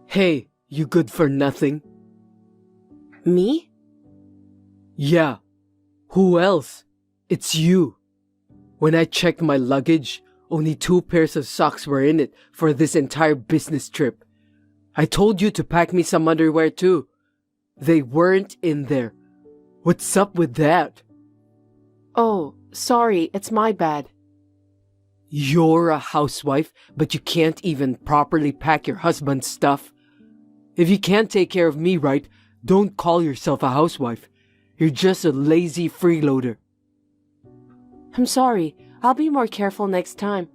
Hey, you good for nothing? Me? Yeah, who else? It's you. When I checked my luggage, only 2 pairs of socks were in it for this entire business trip. I told you to pack me some underwear too. They weren't in there. What's up with that? Oh, sorry, it's my bad. You're a housewife, but you can't even properly pack your husband's stuff. If you can't take care of me right, don't call yourself a housewife. You're just a lazy freeloader. I'm sorry, I'll be more careful next time.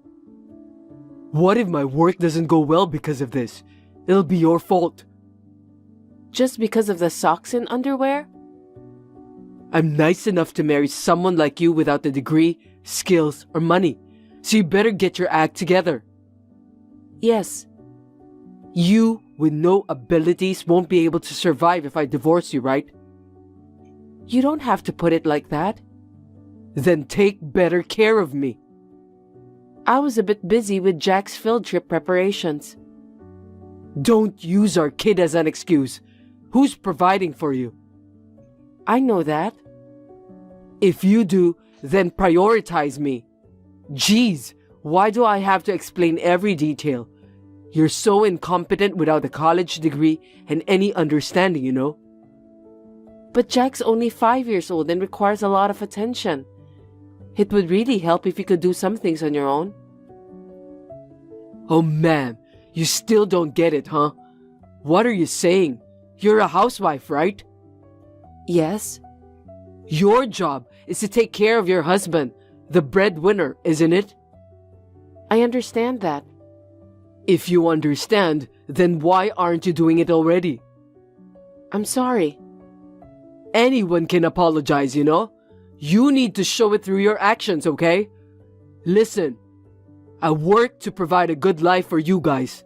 What if my work doesn't go well because of this? It'll be your fault. Just because of the socks and underwear? I'm nice enough to marry someone like you without the degree, skills, or money. So you better get your act together. Yes. You, with no abilities, won't be able to survive if I divorce you, right? You don't have to put it like that. Then take better care of me. I was a bit busy with Jack's field trip preparations. Don't use our kid as an excuse. Who's providing for you? I know that. If you do, then prioritize me. Geez, why do I have to explain every detail? You're so incompetent without a college degree and any understanding, you know? But Jack's only 5 years old and requires a lot of attention. It would really help if you could do some things on your own. Oh man, you still don't get it, huh? What are you saying? You're a housewife, right? Yes. Your job is to take care of your husband, the breadwinner, isn't it? I understand that. If you understand, then why aren't you doing it already? I'm sorry. Anyone can apologize, you know? You need to show it through your actions, okay? Listen, I work to provide a good life for you guys.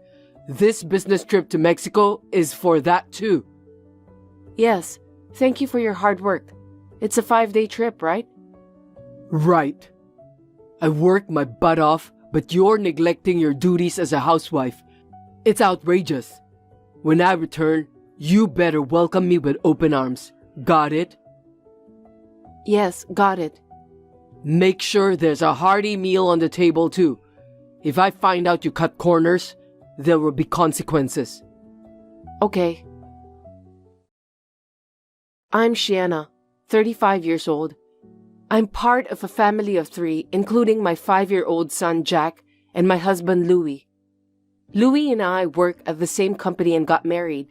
This business trip to Mexico is for that too. Yes, thank you for your hard work. It's a 5-day trip, right? Right. I work my butt off, but you're neglecting your duties as a housewife. It's outrageous. When I return, you better welcome me with open arms. Got it? Yes, got it. Make sure there's a hearty meal on the table too. If I find out you cut corners, there will be consequences. Okay. I'm Shiana, 35 years old. I'm part of a family of 3, including my 5-year-old son Jack and my husband Louis. Louis and I work at the same company and got married.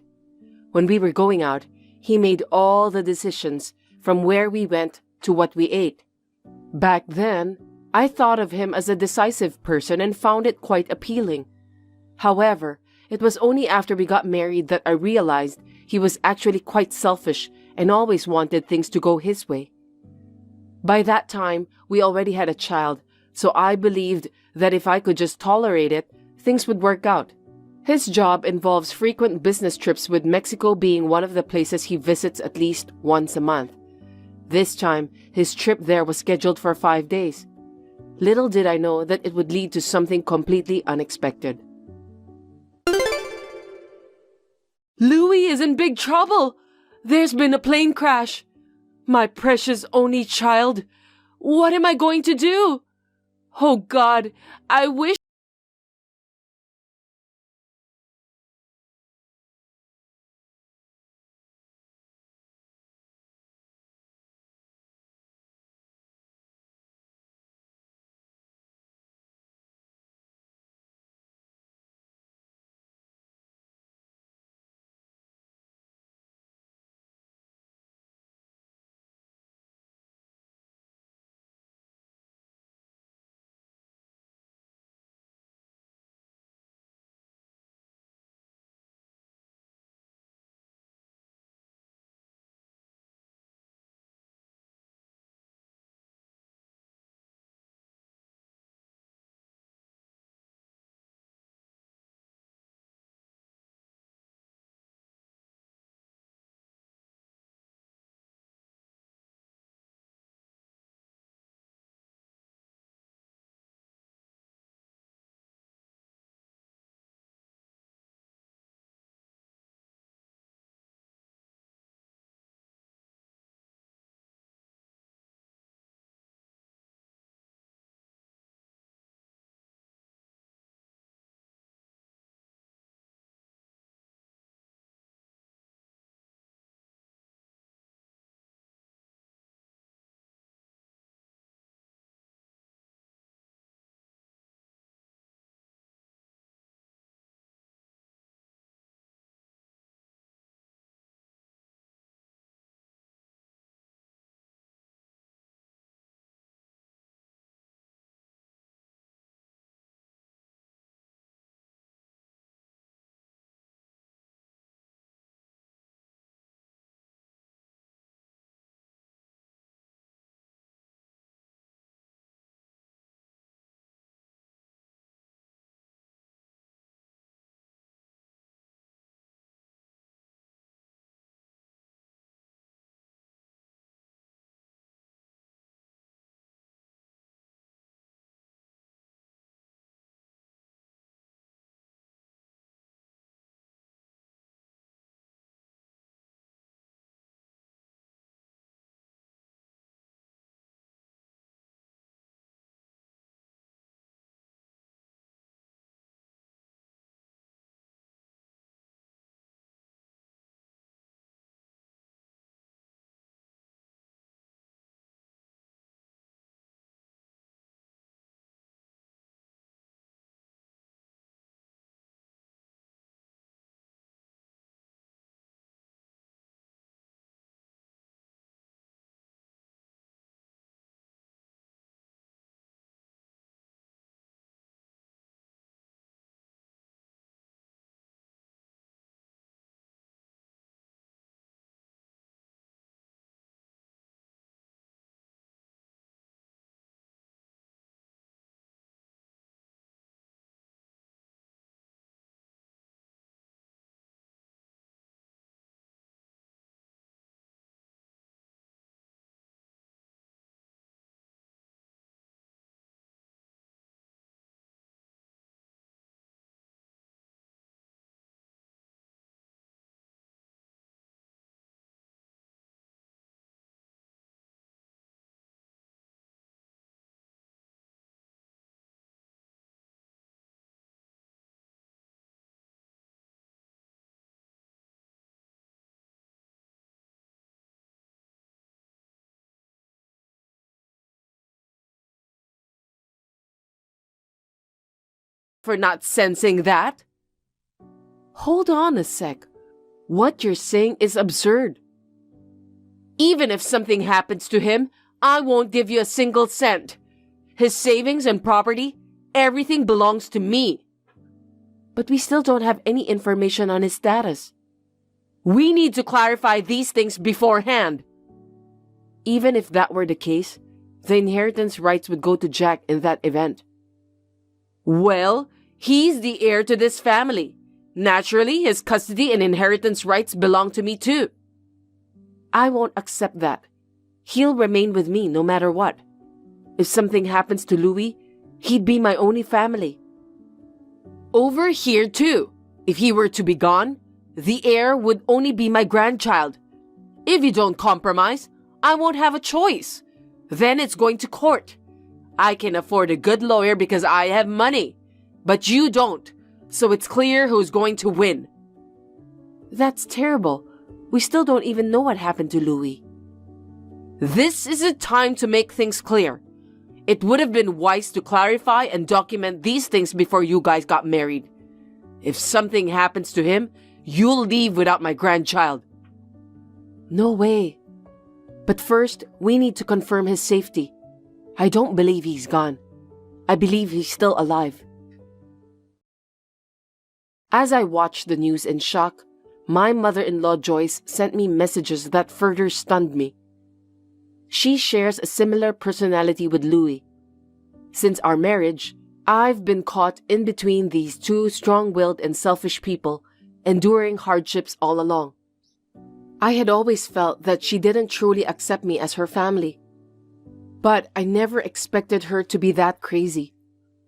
When we were going out, he made all the decisions, from where we went to what we ate. Back then, I thought of him as a decisive person and found it quite appealing. However, it was only after we got married that I realized he was actually quite selfish and always wanted things to go his way. By that time, we already had a child, so I believed that if I could just tolerate it, things would work out. His job involves frequent business trips, with Mexico being one of the places he visits at least once a month. This time, his trip there was scheduled for 5 days. Little did I know that it would lead to something completely unexpected. Louis is in big trouble! There's been a plane crash! My precious only child! What am I going to do? Oh God, I wish for not sensing that. Hold on a sec. What you're saying is absurd. Even if something happens to him, I won't give you a single cent. His savings and property, everything belongs to me. But we still don't have any information on his status. We need to clarify these things beforehand. Even if that were the case, the inheritance rights would go to Jack in that event. Well, he's the heir to this family. Naturally, his custody and inheritance rights belong to me too. I won't accept that. He'll remain with me no matter what. If something happens to Louis, he'd be my only family. Over here too, if he were to be gone, the heir would only be my grandchild. If you don't compromise, I won't have a choice. Then it's going to court. I can afford a good lawyer because I have money, but you don't, so it's clear who's going to win. That's terrible. We still don't even know what happened to Louis. This is a time to make things clear. It would have been wise to clarify and document these things before you guys got married. If something happens to him, you'll leave without my grandchild. No way. But first, we need to confirm his safety. I don't believe he's gone. I believe he's still alive. As I watched the news in shock, my mother-in-law Joyce sent me messages that further stunned me. She shares a similar personality with Louis. Since our marriage, I've been caught in between these two strong-willed and selfish people, enduring hardships all along. I had always felt that she didn't truly accept me as her family. But I never expected her to be that crazy,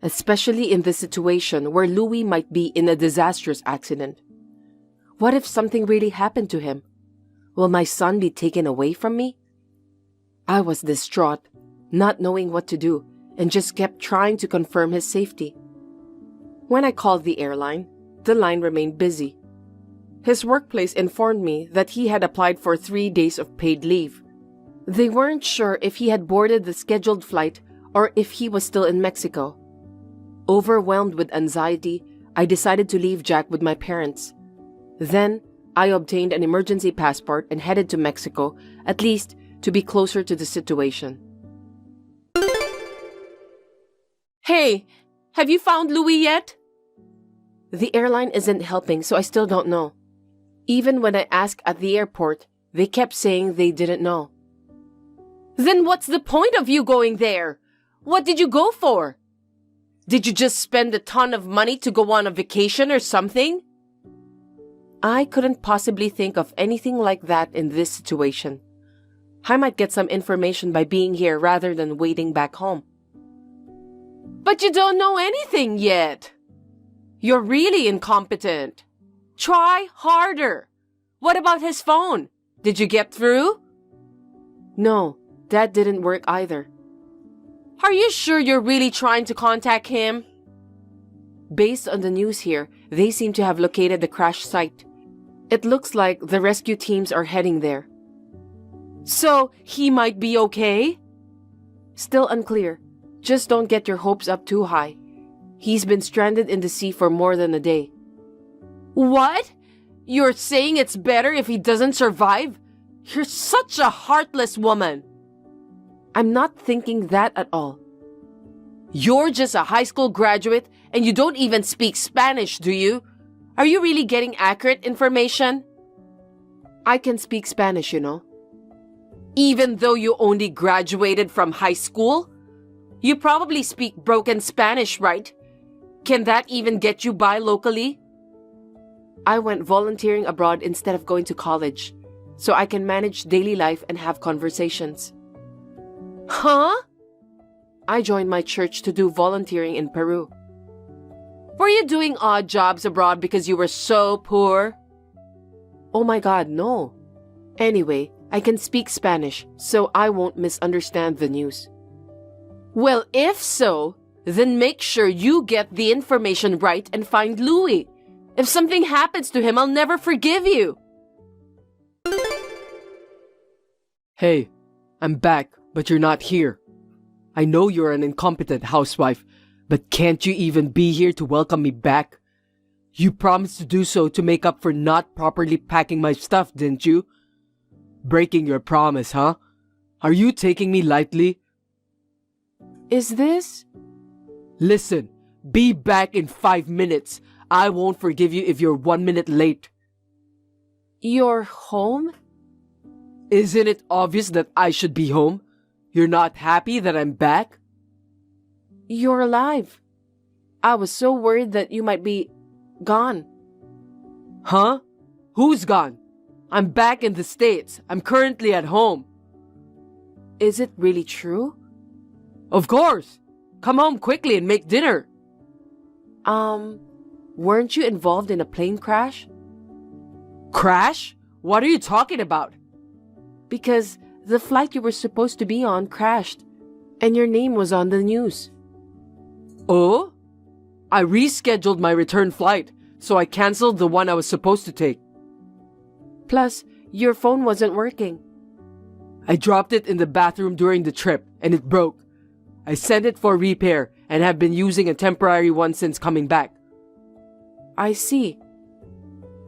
especially in this situation where Louis might be in a disastrous accident. What if something really happened to him? Will my son be taken away from me? I was distraught, not knowing what to do, and just kept trying to confirm his safety. When I called the airline, the line remained busy. His workplace informed me that he had applied for 3 days of paid leave. They weren't sure if he had boarded the scheduled flight or if he was still in Mexico. Overwhelmed with anxiety, I decided to leave Jack with my parents. Then, I obtained an emergency passport and headed to Mexico, at least to be closer to the situation. Hey, have you found Louis yet? The airline isn't helping, so I still don't know. Even when I asked at the airport, they kept saying they didn't know. Then what's the point of you going there? What did you go for? Did you just spend a ton of money to go on a vacation or something? I couldn't possibly think of anything like that in this situation. I might get some information by being here rather than waiting back home. But you don't know anything yet. You're really incompetent. Try harder. What about his phone? Did you get through? No, that didn't work either. Are you sure you're really trying to contact him? Based on the news here, they seem to have located the crash site. It looks like the rescue teams are heading there. So, he might be okay? Still unclear. Just don't get your hopes up too high. He's been stranded in the sea for more than a day. What? You're saying it's better if he doesn't survive? You're such a heartless woman. I'm not thinking that at all. You're just a high school graduate and you don't even speak Spanish, do you? Are you really getting accurate information? I can speak Spanish, you know. Even though you only graduated from high school? You probably speak broken Spanish, right? Can that even get you by locally? I went volunteering abroad instead of going to college, so I can manage daily life and have conversations. Huh? I joined my church to do volunteering in Peru. Were you doing odd jobs abroad because you were so poor? Oh my God, no. Anyway, I can speak Spanish, so I won't misunderstand the news. Well, if so, then make sure you get the information right and find Louis. If something happens to him, I'll never forgive you. Hey, I'm back, but you're not here. I know you're an incompetent housewife, But can't you even be here to welcome me back? You promised to do so to make up for not properly packing my stuff, didn't you? Breaking your promise, huh? Are you taking me lightly? Is this? Listen, be back in 5 minutes. I won't forgive you if you're 1 minute late. You're home? Isn't it obvious that I should be home? You're not happy that I'm back? You're alive. I was so worried that you might be gone. Huh? Who's gone? I'm back in the States. I'm currently at home. Is it really true? Of course. Come home quickly and make dinner. Weren't you involved in a plane crash? Crash? What are you talking about? Because the flight you were supposed to be on crashed, and your name was on the news. Oh? I rescheduled my return flight, so I canceled the one I was supposed to take. Plus, your phone wasn't working. I dropped it in the bathroom during the trip, and it broke. I sent it for repair and have been using a temporary one since coming back. I see.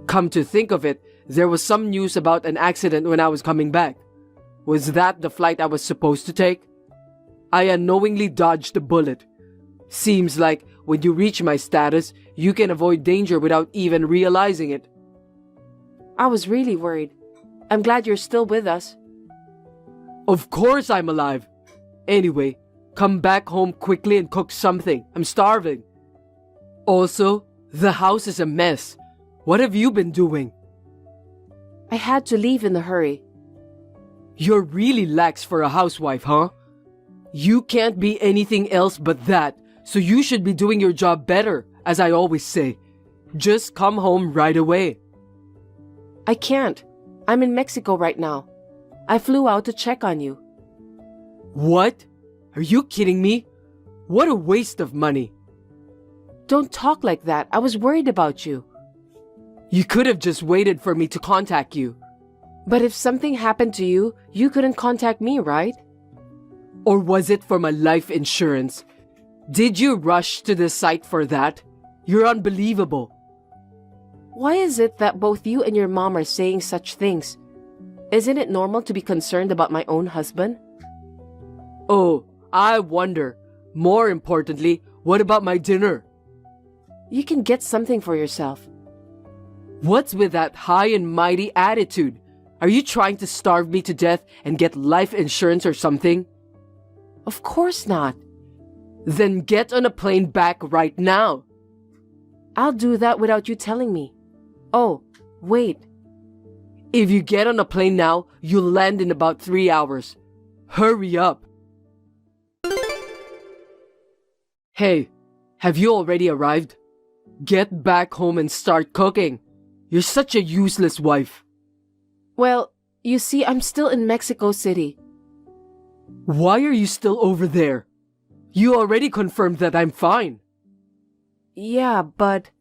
Come to think of it, there was some news about an accident when I was coming back. Was that the flight I was supposed to take? I unknowingly dodged a bullet. Seems like when you reach my status, you can avoid danger without even realizing it. I was really worried. I'm glad you're still with us. Of course I'm alive. Anyway, come back home quickly and cook something. I'm starving. Also, the house is a mess. What have you been doing? I had to leave in a hurry. You're really lax for a housewife, huh? You can't be anything else but that, so you should be doing your job better, as I always say. Just come home right away. I can't. I'm in Mexico right now. I flew out to check on you. What? Are you kidding me? What a waste of money. Don't talk like that. I was worried about you. You could have just waited for me to contact you. But if something happened to you, you couldn't contact me, right? Or was it for my life insurance? Did you rush to the site for that? You're unbelievable. Why is it that both you and your mom are saying such things? Isn't it normal to be concerned about my own husband? Oh, I wonder. More importantly, what about my dinner? You can get something for yourself. What's with that high and mighty attitude? Are you trying to starve me to death and get life insurance or something? Of course not. Then get on a plane back right now. I'll do that without you telling me. Oh, wait. If you get on a plane now, you'll land in about 3 hours. Hurry up. Hey, have you already arrived? Get back home and start cooking. You're such a useless wife. Well, you see, I'm still in Mexico City. Why are you still over there? You already confirmed that I'm fine. Yeah, but...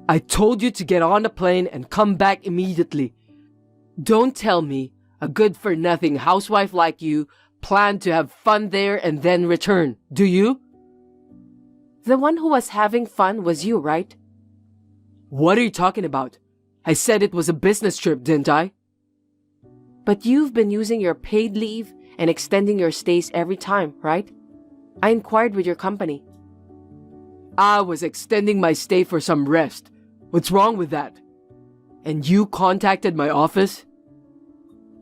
I told you to get on a plane and come back immediately. Don't tell me a good-for-nothing housewife like you planned to have fun there and then return, do you? The one who was having fun was you, right? What are you talking about? I said it was a business trip, didn't I? But you've been using your paid leave and extending your stays every time, right? I inquired with your company. I was extending my stay for some rest. What's wrong with that? And you contacted my office?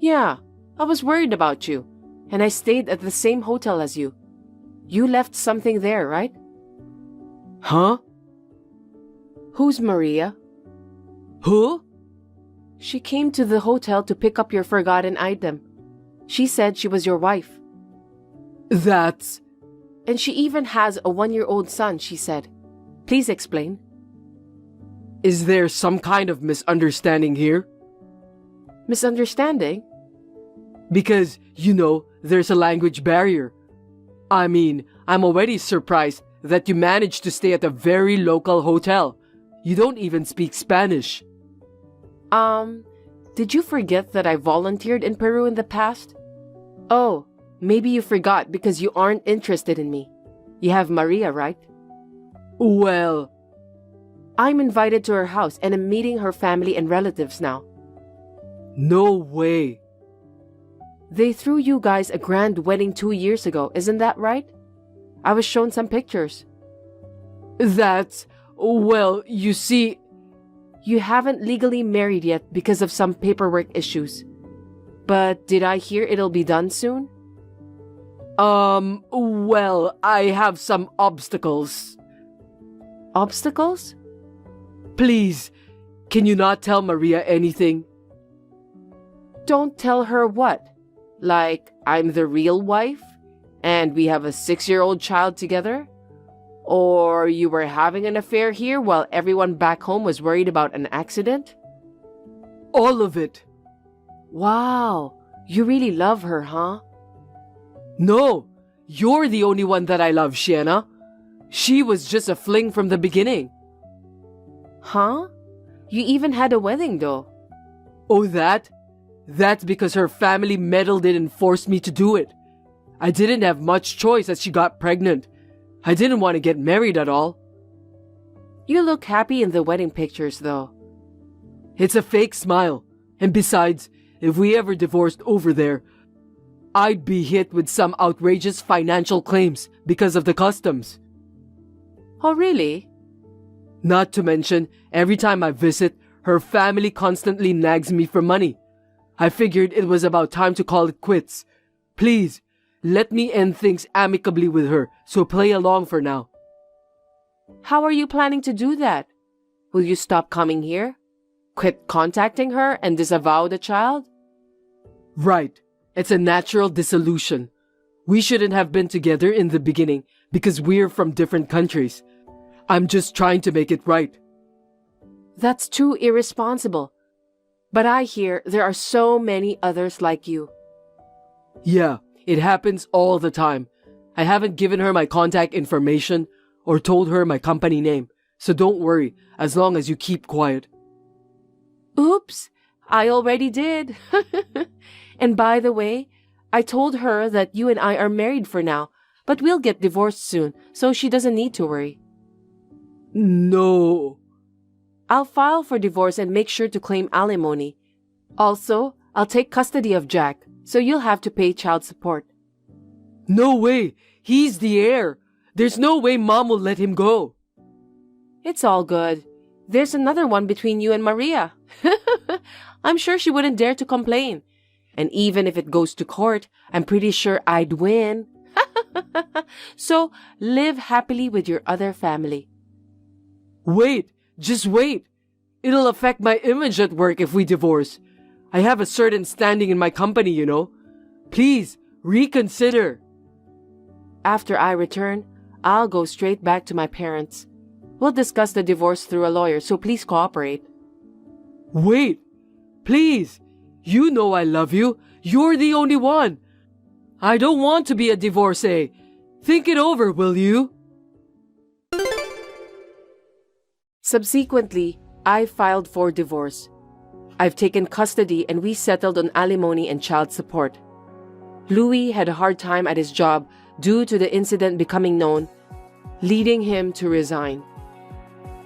Yeah, I was worried about you, and I stayed at the same hotel as you. You left something there, right? Huh? Who's Maria? Who? She came to the hotel to pick up your forgotten item. She said she was your wife. That's... And she even has a 1-year-old son, she said. Please explain. Is there some kind of misunderstanding here? Misunderstanding? Because, there's a language barrier. I mean, I'm already surprised that you managed to stay at a very local hotel. You don't even speak Spanish. Did you forget that I volunteered in Peru in the past? Oh, maybe you forgot because you aren't interested in me. You have Maria, right? Well, I'm invited to her house and am meeting her family and relatives now. no way. They threw you guys a grand wedding 2 years ago, isn't that right? I was shown some pictures. That's, well, you see, You haven't legally married yet because of some paperwork issues. But did I hear it'll be done soon? well, I have some obstacles. Obstacles? Please, can you not tell Maria anything? Don't tell her what? Like, I'm the real wife? And we have a 6-year-old child together? Or you were having an affair here while everyone back home was worried about an accident? All of it. Wow, you really love her, huh? No, you're the only one that I love, Shiana. She was just a fling from the beginning. Huh? You even had a wedding though. Oh, that? That's because her family meddled in and forced me to do it. I didn't have much choice as she got pregnant. I didn't want to get married at all. You look happy in the wedding pictures though. It's a fake smile. And besides, if we ever divorced over there, I'd be hit with some outrageous financial claims because of the customs. Oh really? Not to mention, every time I visit, her family constantly nags me for money. I figured it was about time to call it quits. Please, let me end things amicably with her, so play along for now. How are you planning to do that? Will you stop coming here? Quit contacting her and disavow the child? Right. It's a natural dissolution. We shouldn't have been together in the beginning because we're from different countries. I'm just trying to make it right. That's too irresponsible. But I hear there are so many others like you. Yeah, it happens all the time. I haven't given her my contact information or told her my company name, so don't worry as long as you keep quiet. Oops, I already did. And by the way, I told her that you and I are married for now, but we'll get divorced soon, so she doesn't need to worry. No. I'll file for divorce and make sure to claim alimony. Also, I'll take custody of Jack, so you'll have to pay child support. No way. He's the heir. There's no way Mom will let him go. It's all good. There's another one between you and Maria. I'm sure she wouldn't dare to complain. And even if it goes to court, I'm pretty sure I'd win. So, live happily with your other family. Wait, just wait. It'll affect my image at work if we divorce. I have a certain standing in my company, you know. Please, reconsider. After I return, I'll go straight back to my parents. We'll discuss the divorce through a lawyer, so please cooperate. Wait, please. You know I love you. You're the only one. I don't want to be a divorcee. Think it over, will you? Subsequently, I filed for divorce. I've taken custody and we settled on alimony and child support. Louis had a hard time at his job due to the incident becoming known, leading him to resign.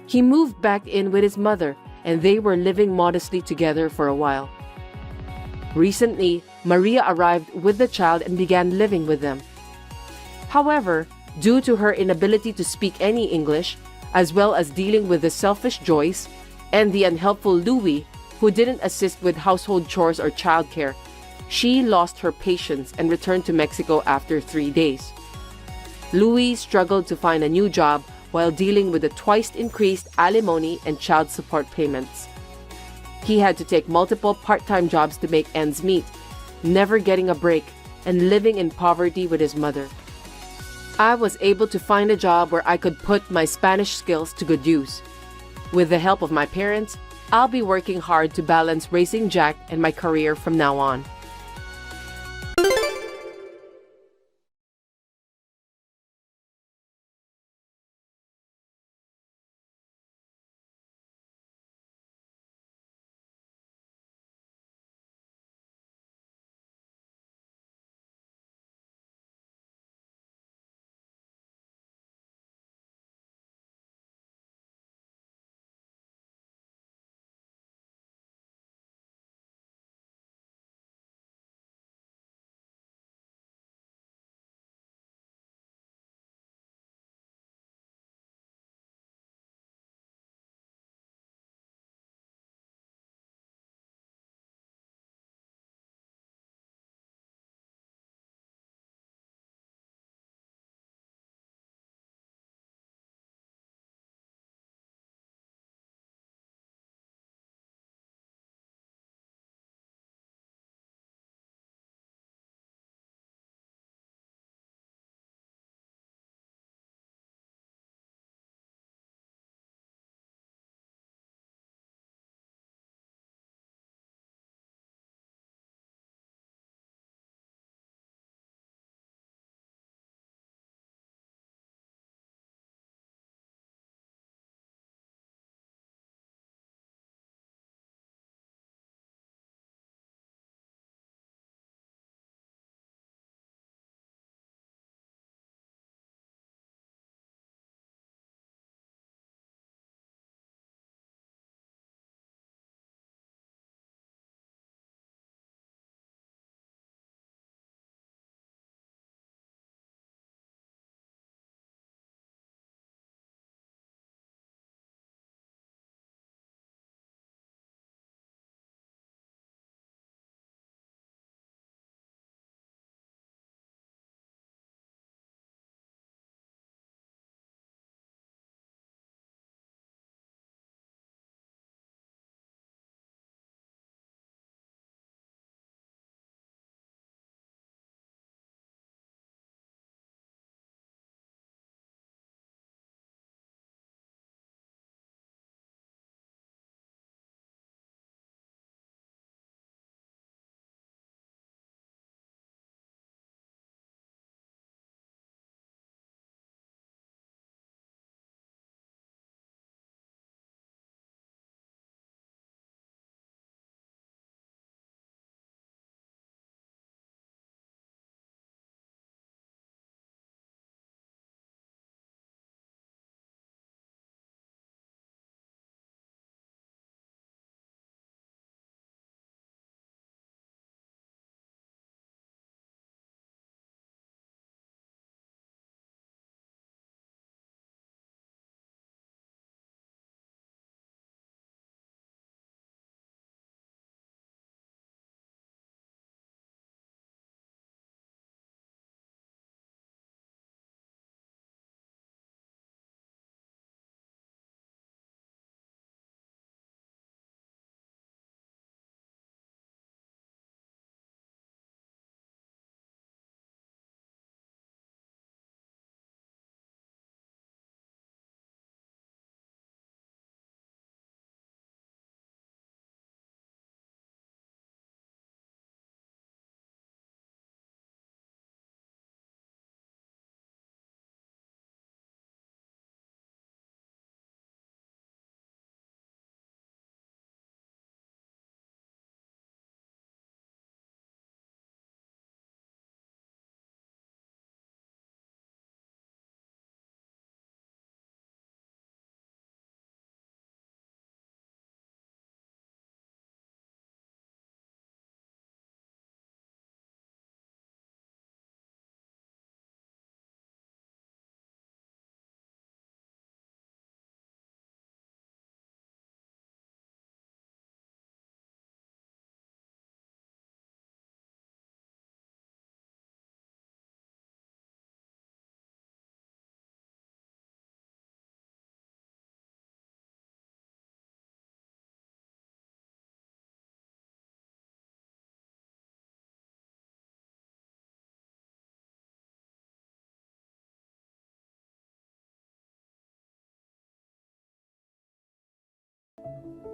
He moved back in with his mother and they were living modestly together for a while. Recently, Maria arrived with the child and began living with them. However, due to her inability to speak any English, as well as dealing with the selfish Joyce and the unhelpful Louis, who didn't assist with household chores or childcare, she lost her patience and returned to Mexico after 3 days. Louis struggled to find a new job while dealing with the twice increased alimony and child support payments. He had to take multiple part-time jobs to make ends meet, never getting a break and living in poverty with his mother. I was able to find a job where I could put my Spanish skills to good use. With the help of my parents, I'll be working hard to balance raising Jack and my career from now on.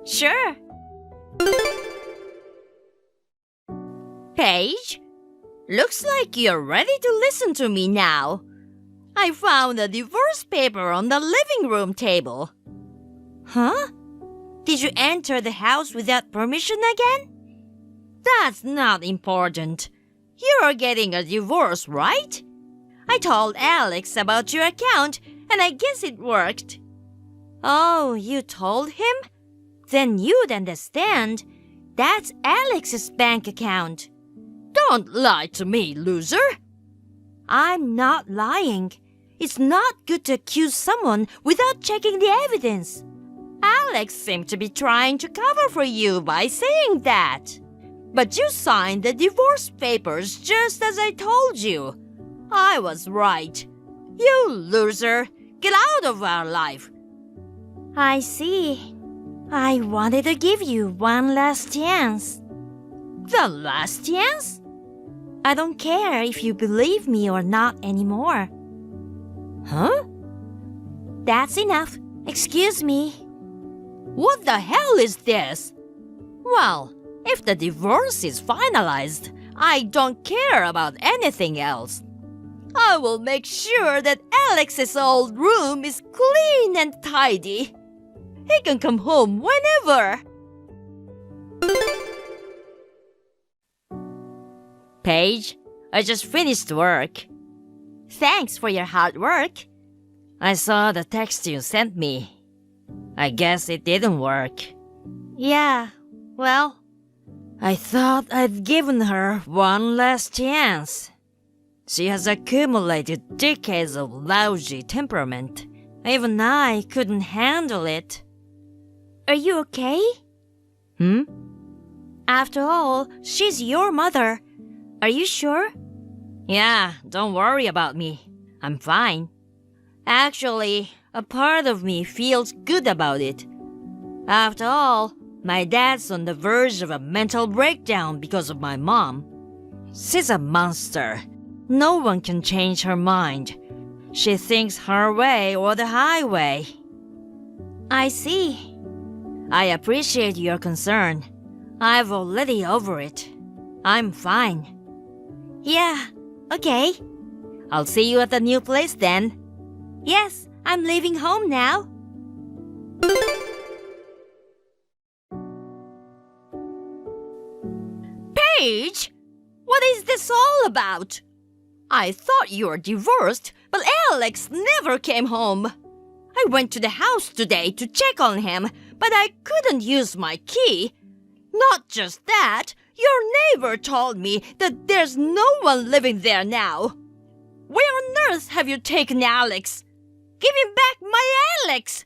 Sure. Paige, looks like you're ready to listen to me now. I found a divorce paper on the living room table. Huh? Did you enter the house without permission again? That's not important. You're getting a divorce, right? I told Alex about your account, and I guess it worked. Oh, you told him? Then you'd understand. That's Alex's bank account. Don't lie to me, loser. I'm not lying. It's not good to accuse someone without checking the evidence. Alex seemed to be trying to cover for you by saying that. But you signed the divorce papers just as I told you. I was right. You loser, get out of our life. I see. I wanted to give you one last chance. The last chance? I don't care if you believe me or not anymore. Huh? That's enough. Excuse me. What the hell is this? Well, if the divorce is finalized, I don't care about anything else. I will make sure that Alex's old room is clean and tidy. He can come home whenever. Paige, I just finished work. Thanks for your hard work. I saw the text you sent me. I guess it didn't work. Yeah, well, I thought I'd given her one last chance. She has accumulated decades of lousy temperament. Even I couldn't handle it. Are you okay? After all, she's your mother. Are you sure? Yeah, don't worry about me. I'm fine. Actually, a part of me feels good about it. After all, my dad's on the verge of a mental breakdown because of my mom. She's a monster. No one can change her mind. She thinks her way or the highway. I see. I appreciate your concern. I've already over it. I'm fine. Yeah, okay. I'll see you at the new place then. Yes, I'm leaving home now. Paige, what is this all about? I thought you were divorced, but Alex never came home. I went to the house today to check on him, but I couldn't use my key. Not just that, your neighbor told me that there's no one living there now. Where on earth have you taken Alex? Give me back my Alex!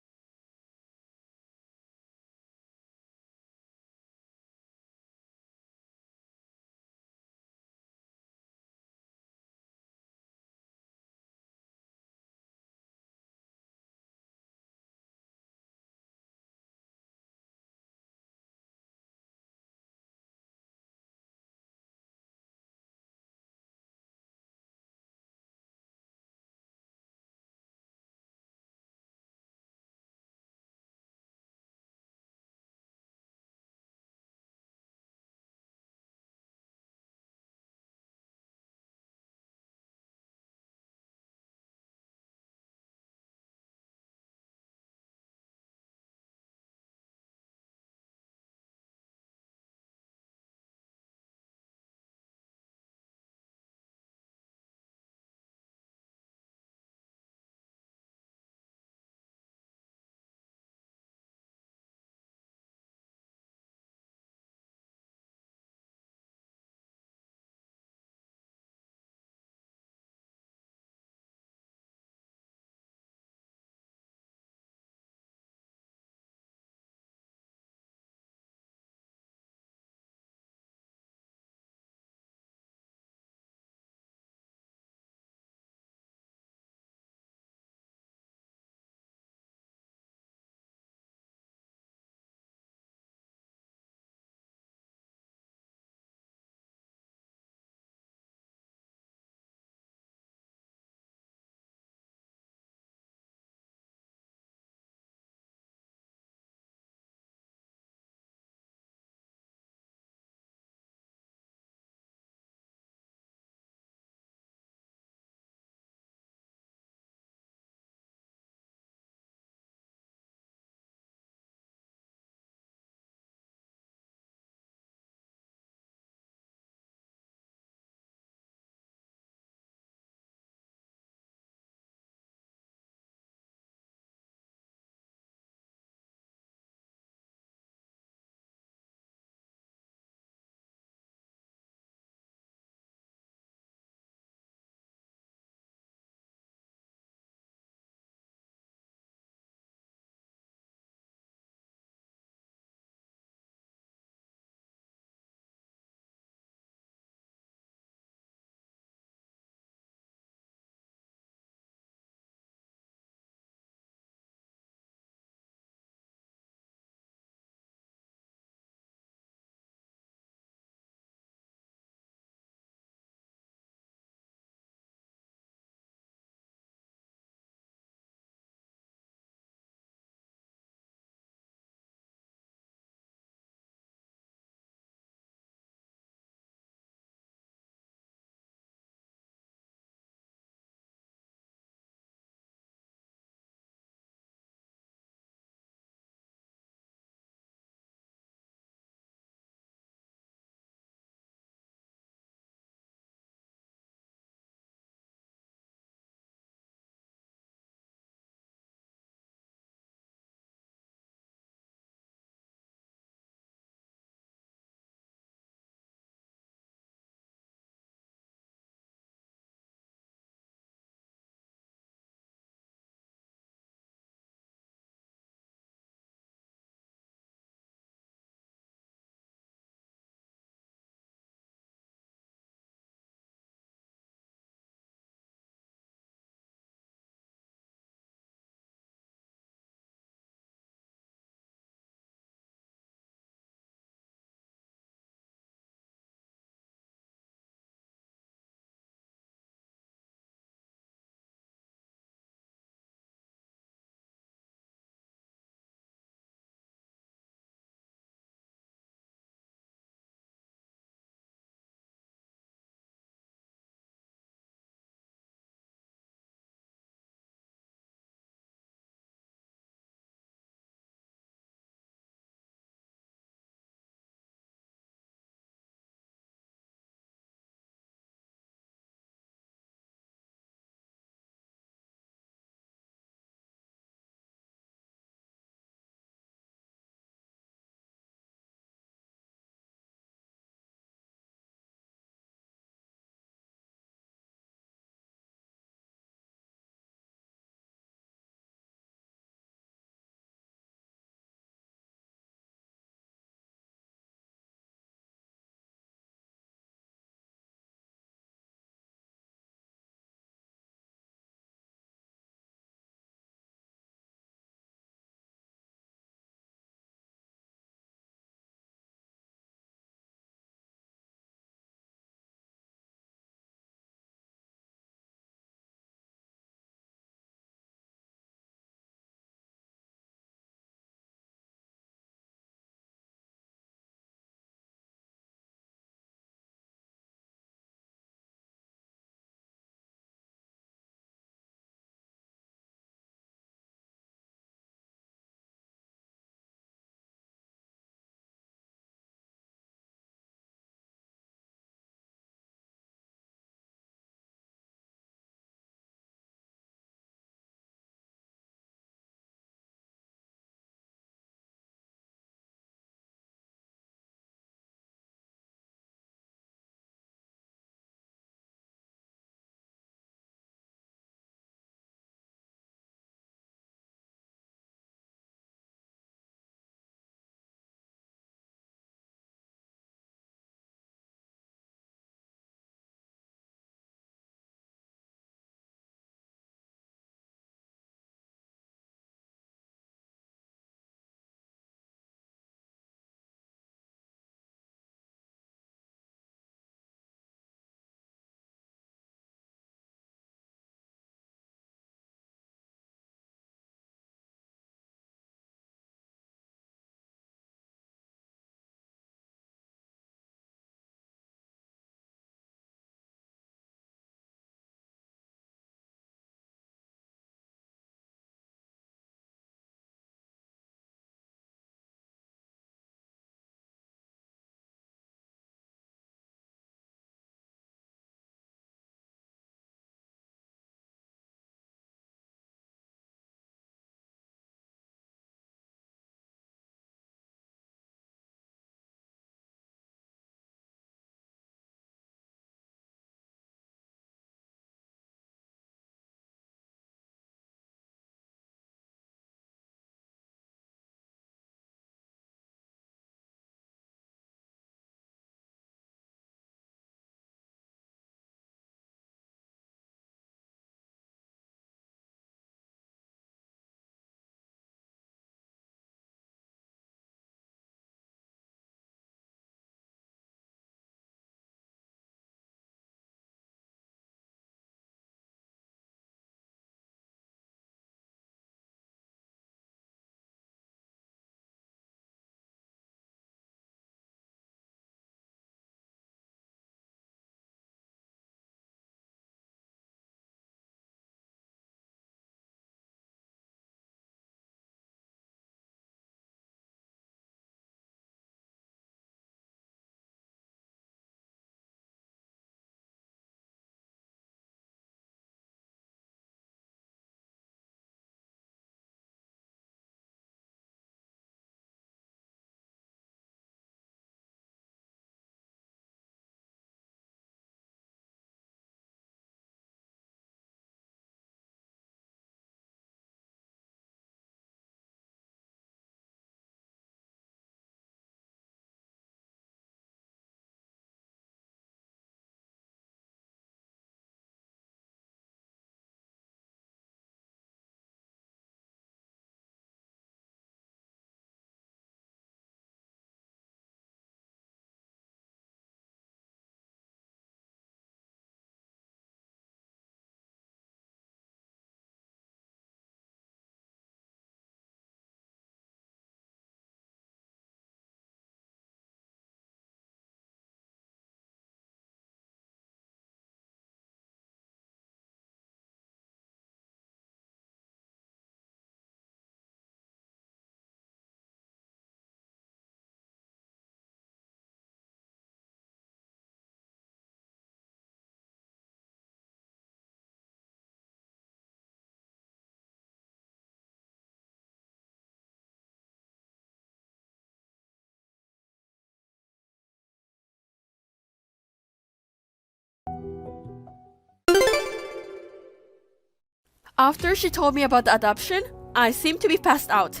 After she told me about the adoption, I seemed to be passed out.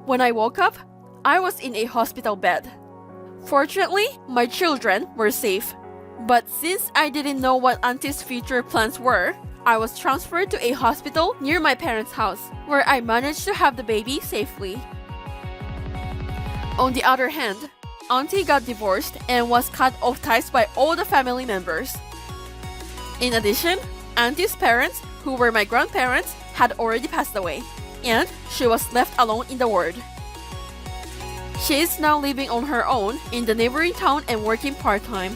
When I woke up, I was in a hospital bed. Fortunately, my children were safe. But since I didn't know what Auntie's future plans were, I was transferred to a hospital near my parents' house, where I managed to have the baby safely. On the other hand, Auntie got divorced and was cut off ties by all the family members. In addition, Auntie's parents, who were my grandparents, had already passed away, and she was left alone in the ward. She is now living on her own in the neighboring town and working part-time.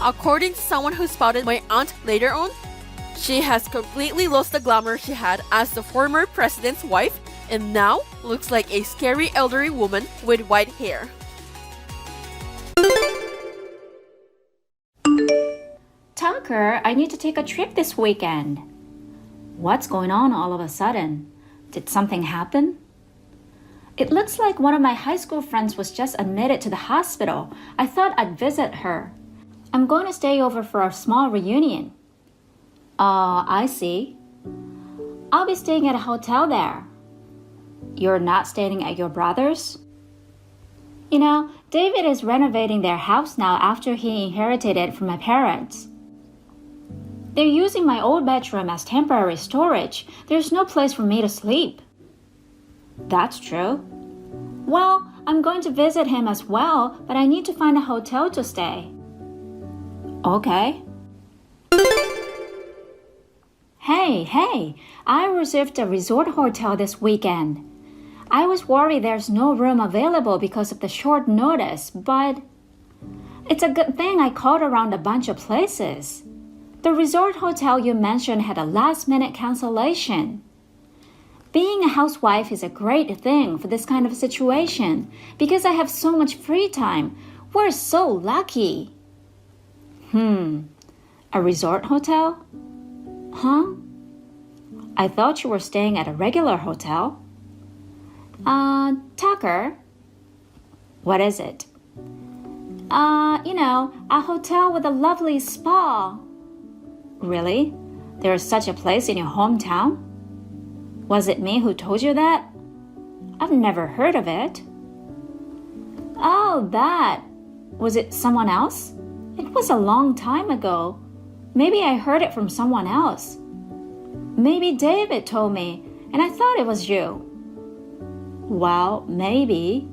According to someone who spotted my aunt later on, she has completely lost the glamour she had as the former president's wife and now looks like a scary elderly woman with white hair. Tucker, I need to take a trip this weekend. What's going on all of a sudden? Did something happen? It looks like one of my high school friends was just admitted to the hospital. I thought I'd visit her. I'm going to stay over for a small reunion. I see. I'll be staying at a hotel there. You're not staying at your brother's? You know, David is renovating their house now after he inherited it from my parents. They're using my old bedroom as temporary storage. There's no place for me to sleep. That's true. Well, I'm going to visit him as well, but I need to find a hotel to stay. Okay. Hey, I reserved a resort hotel this weekend. I was worried there's no room available because of the short notice, but it's a good thing I called around a bunch of places. The resort hotel you mentioned had a last-minute cancellation. Being a housewife is a great thing for this kind of situation because I have so much free time. We're so lucky. A resort hotel? Huh? I thought you were staying at a regular hotel. Tucker? What is it? A hotel with a lovely spa. Really? There is such a place in your hometown? Was it me who told you that? I've never heard of it. Oh, that. Was it someone else? It was a long time ago. Maybe I heard it from someone else. Maybe David told me, and I thought it was you. Well, maybe.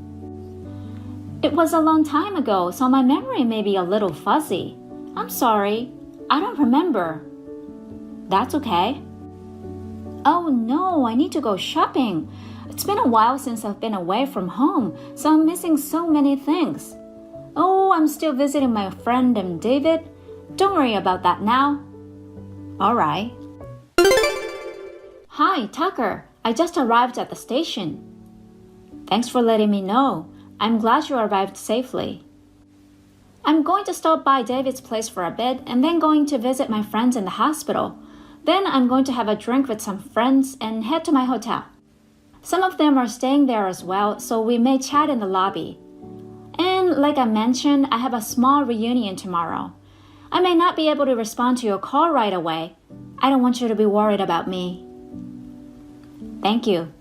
It was a long time ago, so my memory may be a little fuzzy. I'm sorry. I don't remember. That's okay. Oh no, I need to go shopping. It's been a while since I've been away from home, so I'm missing so many things. Oh, I'm still visiting my friend and David. Don't worry about that now. All right. Hi, Tucker. I just arrived at the station. Thanks for letting me know. I'm glad you arrived safely. I'm going to stop by David's place for a bit and then going to visit my friends in the hospital. Then I'm going to have a drink with some friends and head to my hotel. Some of them are staying there as well, so we may chat in the lobby. And like I mentioned, I have a small reunion tomorrow. I may not be able to respond to your call right away. I don't want you to be worried about me. Thank you.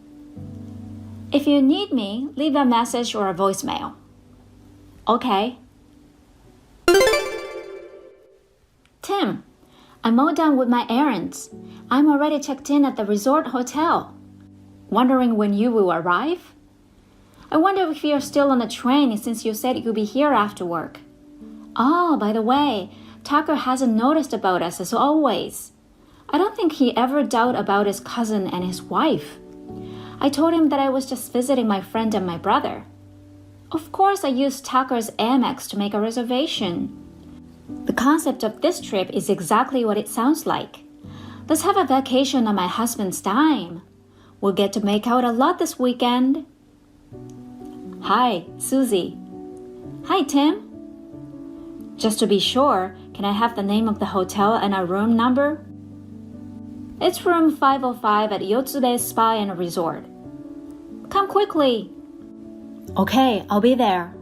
If you need me, leave a message or a voicemail. Okay. Tim, I'm all done with my errands. I'm already checked in at the resort hotel. Wondering when you will arrive? I wonder if you're still on the train since you said you'll be here after work. Oh, by the way, Tucker hasn't noticed about us as always. I don't think he ever doubted about his cousin and his wife. I told him that I was just visiting my friend and my brother. Of course, I used Tucker's Amex to make a reservation. The concept of this trip is exactly what it sounds like. Let's have a vacation on my husband's dime. We'll get to make out a lot this weekend. Hi, Susie. Hi, Tim. Just to be sure, can I have the name of the hotel and a room number? It's room 505 at Yotsube Spa and Resort. Come quickly. Okay, I'll be there.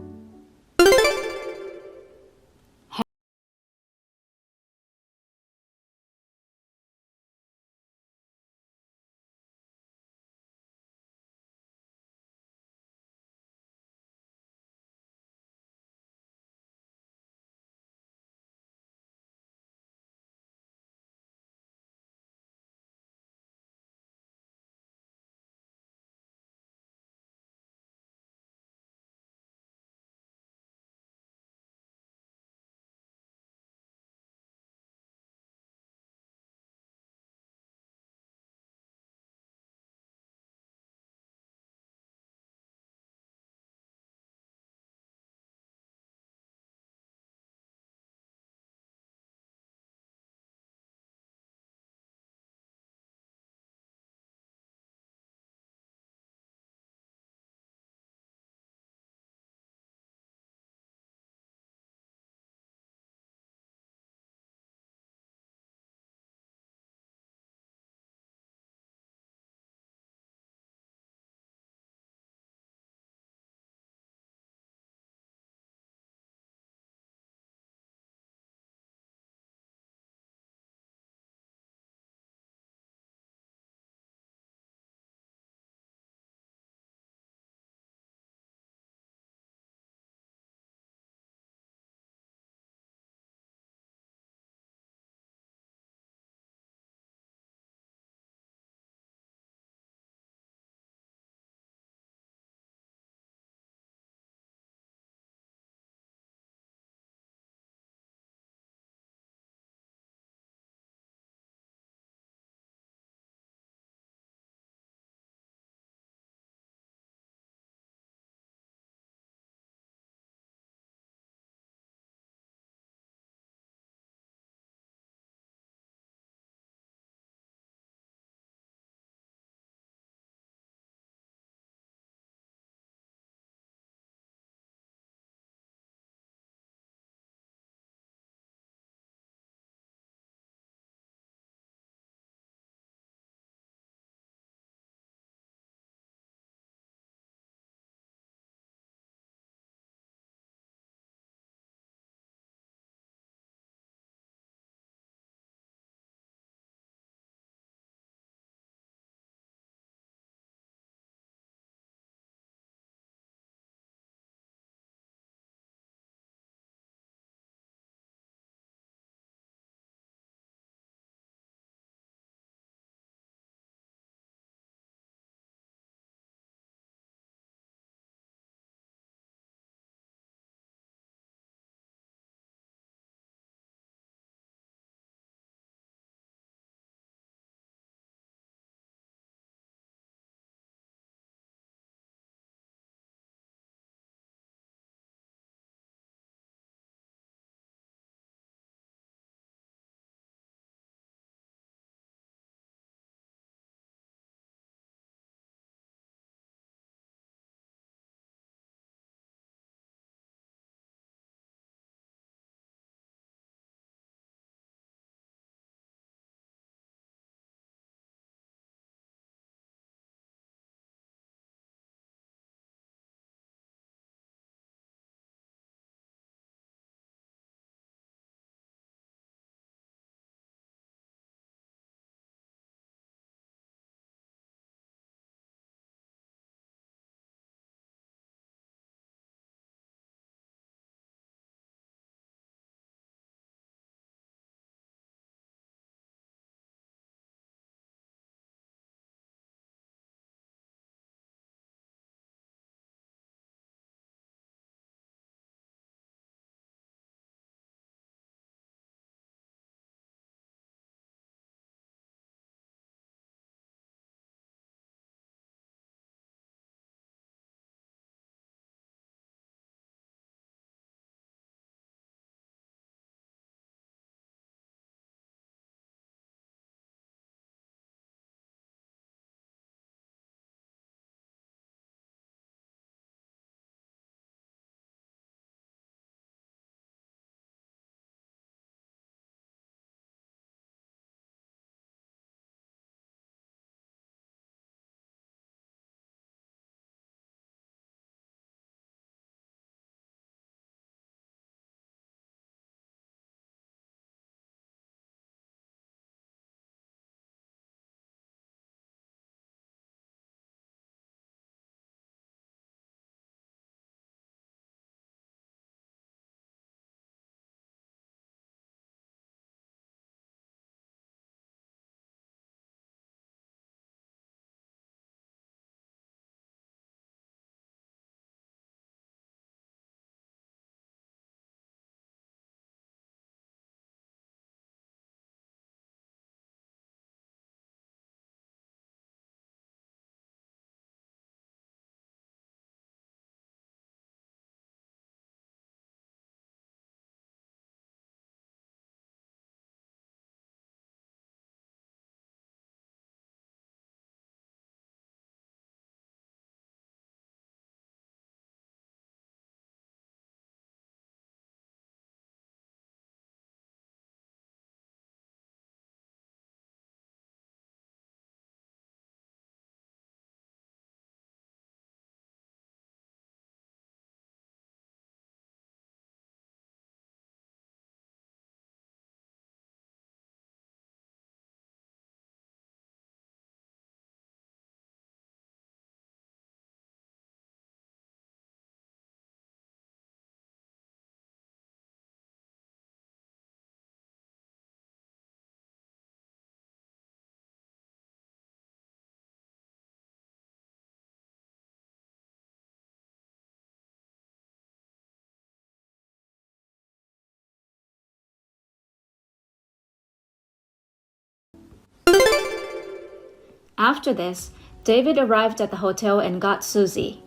After this, David arrived at the hotel and got Susie.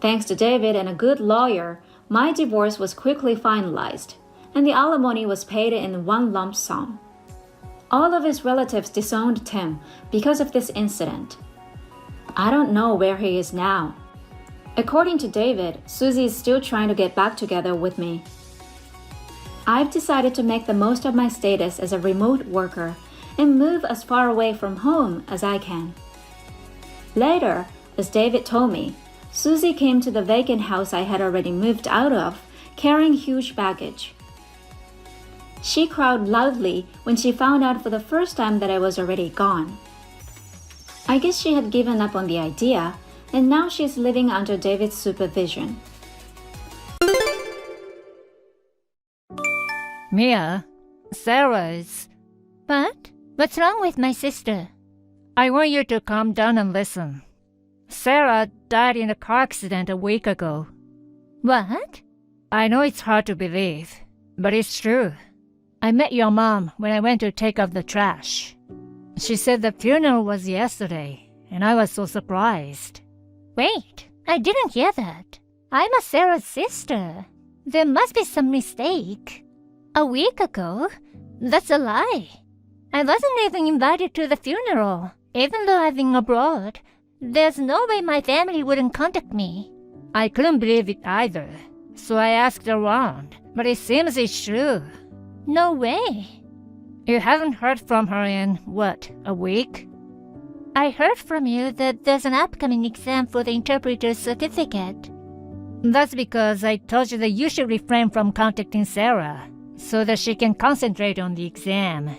Thanks to David and a good lawyer, my divorce was quickly finalized, and the alimony was paid in one lump sum. All of his relatives disowned Tim because of this incident. I don't know where he is now. According to David, Susie is still trying to get back together with me. I've decided to make the most of my status as a remote worker and move as far away from home as I can. Later, as David told me, Susie came to the vacant house I had already moved out of, carrying huge baggage. She cried loudly when she found out for the first time that I was already gone. I guess she had given up on the idea, and now she's living under David's supervision. Mia, Sarah's. What? What's wrong with my sister? I want you to calm down and listen. Sarah died in a car accident a week ago. What? I know it's hard to believe, but it's true. I met your mom when I went to take out the trash. She said the funeral was yesterday, and I was so surprised. Wait, I didn't hear that. I'm a Sarah's sister. There must be some mistake. A week ago? That's a lie. I wasn't even invited to the funeral, even though I've been abroad. There's no way my family wouldn't contact me. I couldn't believe it either, so I asked around, but it seems it's true. No way. You haven't heard from her in, what, a week? I heard from you that there's an upcoming exam for the interpreter's certificate. That's because I told you that you should refrain from contacting Sarah, so that she can concentrate on the exam.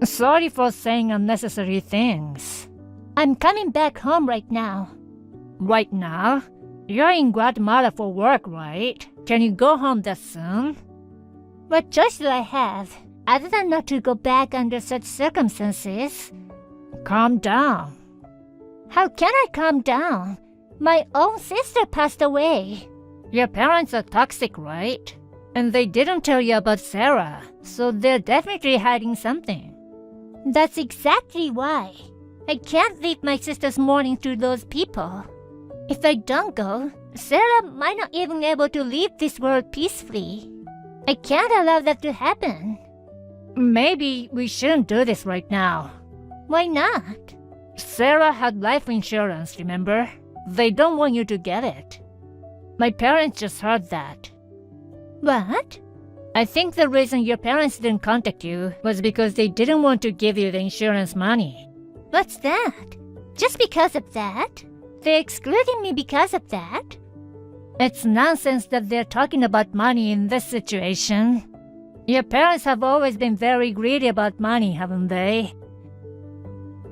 Sorry for saying unnecessary things. I'm coming back home right now. Right now? You're in Guatemala for work, right? Can you go home that soon? What choice do I have, other than not to go back under such circumstances? Calm down. How can I calm down? My own sister passed away. Your parents are toxic, right? And they didn't tell you about Sarah, so they're definitely hiding something. That's exactly why. I can't leave my sister's mourning through those people. If I don't go, Sarah might not even be able to leave this world peacefully. I can't allow that to happen. Maybe we shouldn't do this right now. Why not? Sarah had life insurance, remember? They don't want you to get it. My parents just heard that. What? I think the reason your parents didn't contact you was because they didn't want to give you the insurance money. What's that? Just because of that? They excluded me because of that? It's nonsense that they're talking about money in this situation. Your parents have always been very greedy about money, haven't they?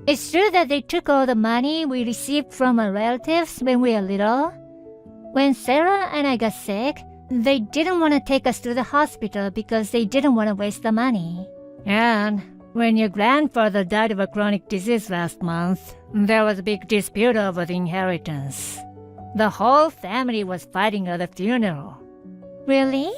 It's true that they took all the money we received from our relatives when we were little. When Sarah and I got sick, they didn't want to take us to the hospital because they didn't want to waste the money. And when your grandfather died of a chronic disease last month, there was a big dispute over the inheritance. The whole family was fighting at the funeral. Really?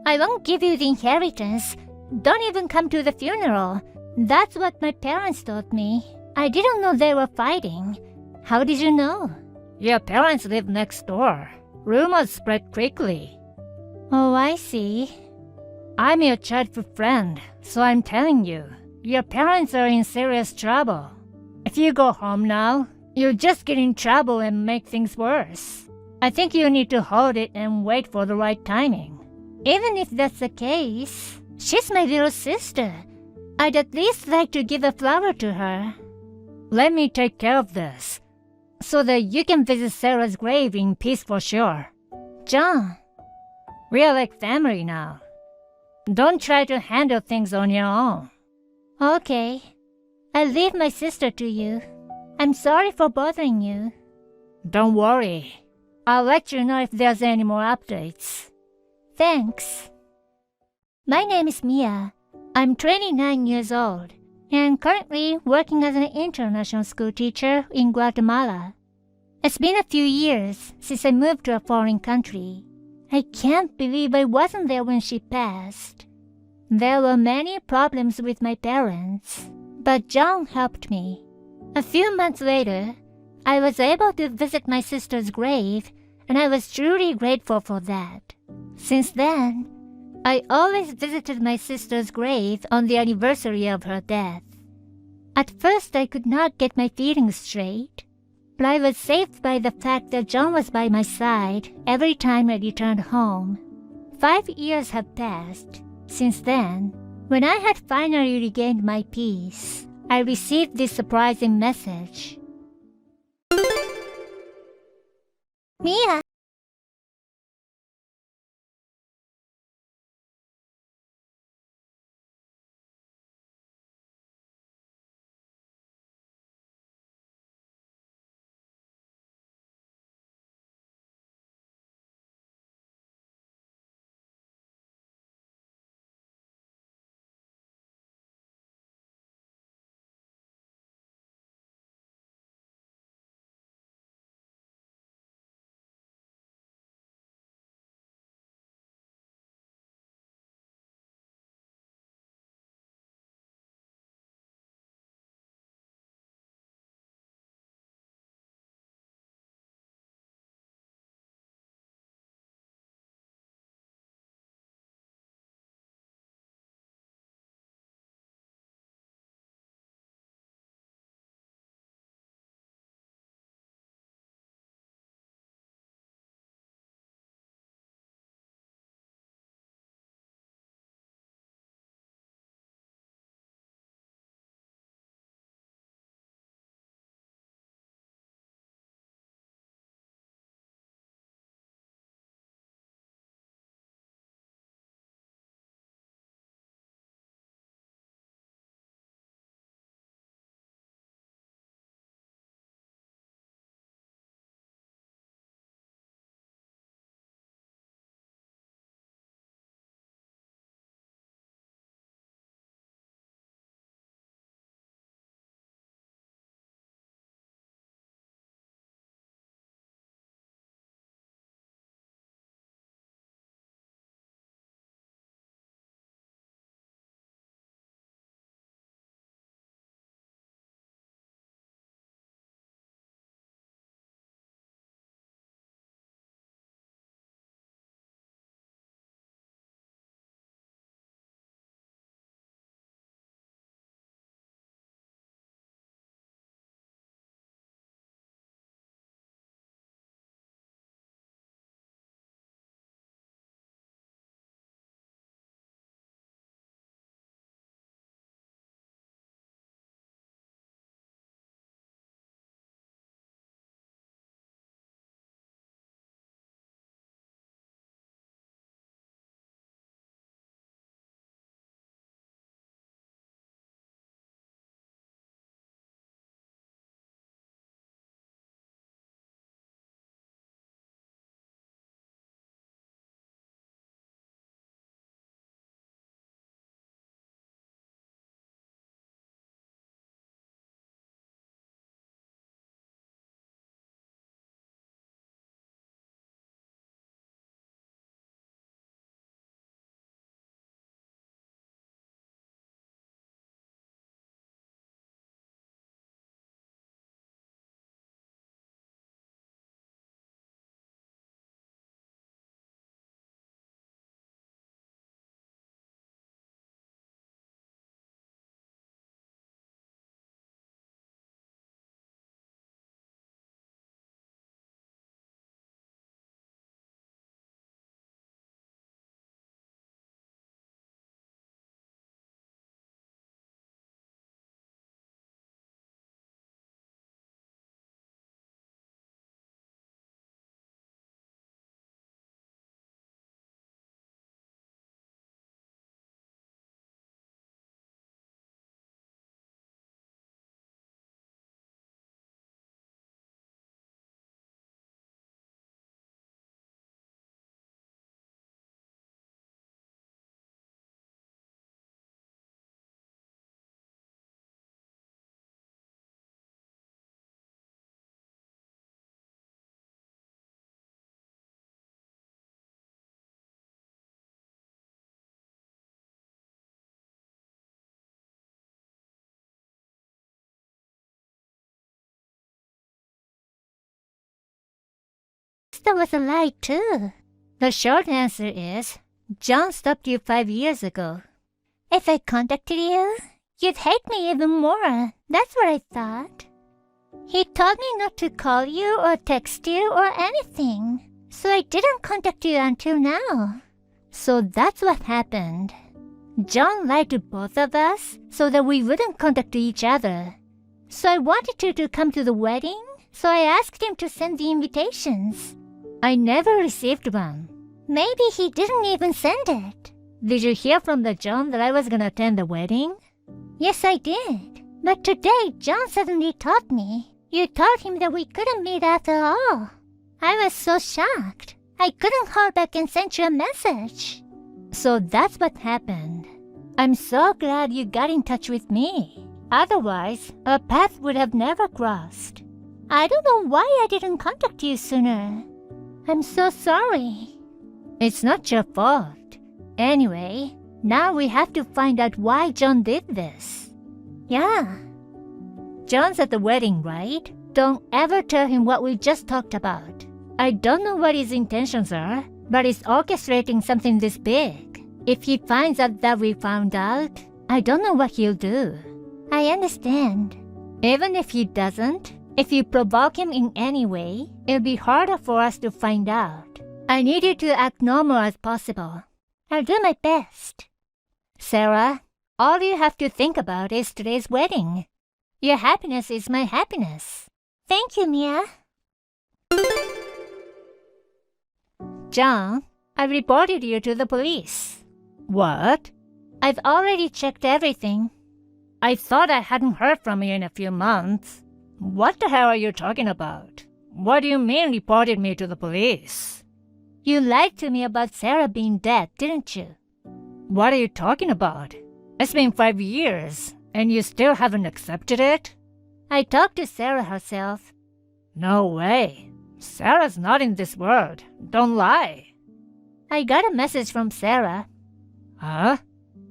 I won't give you the inheritance. Don't even come to the funeral. That's what my parents told me. I didn't know they were fighting. How did you know? Your parents live next door. Rumors spread quickly. Oh, I see. I'm your childhood friend, so I'm telling you, your parents are in serious trouble. If you go home now, you'll just get in trouble and make things worse. I think you need to hold it and wait for the right timing. Even if that's the case, she's my little sister. I'd at least like to give a flower to her. Let me take care of this, so that you can visit Sarah's grave in peace for sure. John. We're like family now. Don't try to handle things on your own. Okay. I'll leave my sister to you. I'm sorry for bothering you. Don't worry. I'll let you know if there's any more updates. Thanks. My name is Mia. I'm 29 years old and currently working as an international school teacher in Guatemala. It's been a few years since I moved to a foreign country. I can't believe I wasn't there when she passed. There were many problems with my parents, but John helped me. A few months later, I was able to visit my sister's grave, and I was truly grateful for that. Since then, I always visited my sister's grave on the anniversary of her death. At first, I could not get my feelings straight, but I was saved by the fact that John was by my side every time I returned home. 5 years have passed. Since then, when I had finally regained my peace, I received this surprising message. Mia, that was a lie too. The short answer is, John stopped you 5 years ago. If I contacted you, you'd hate me even more. That's what I thought. He told me not to call you or text you or anything, so I didn't contact you until now. So that's what happened. John lied to both of us so that we wouldn't contact each other. So I wanted you to come to the wedding, so I asked him to send the invitations. I never received one. Maybe he didn't even send it. Did you hear from the John that I was gonna attend the wedding? Yes, I did. But today, John suddenly told me. You told him that we couldn't meet after all. I was so shocked. I couldn't call back and send you a message. So that's what happened. I'm so glad you got in touch with me. Otherwise, our path would have never crossed. I don't know why I didn't contact you sooner. I'm so sorry. It's not your fault. Anyway, now we have to find out why John did this. Yeah. John's at the wedding, right? Don't ever tell him what we just talked about. I don't know what his intentions are, but he's orchestrating something this big. If he finds out that we found out, I don't know what he'll do. I understand. Even if he doesn't, if you provoke him in any way, it'll be harder for us to find out. I need you to act normal as possible. I'll do my best. Sarah, all you have to think about is today's wedding. Your happiness is my happiness. Thank you, Mia. John, I reported you to the police. What? I've already checked everything. I thought I hadn't heard from you in a few months. What the hell are you talking about? What do you mean reported me to the police? You lied to me about Sarah being dead, didn't you? What are you talking about? It's been 5 years, and you still haven't accepted it? I talked to Sarah herself. No way. Sarah's not in this world. Don't lie. I got a message from Sarah. Huh?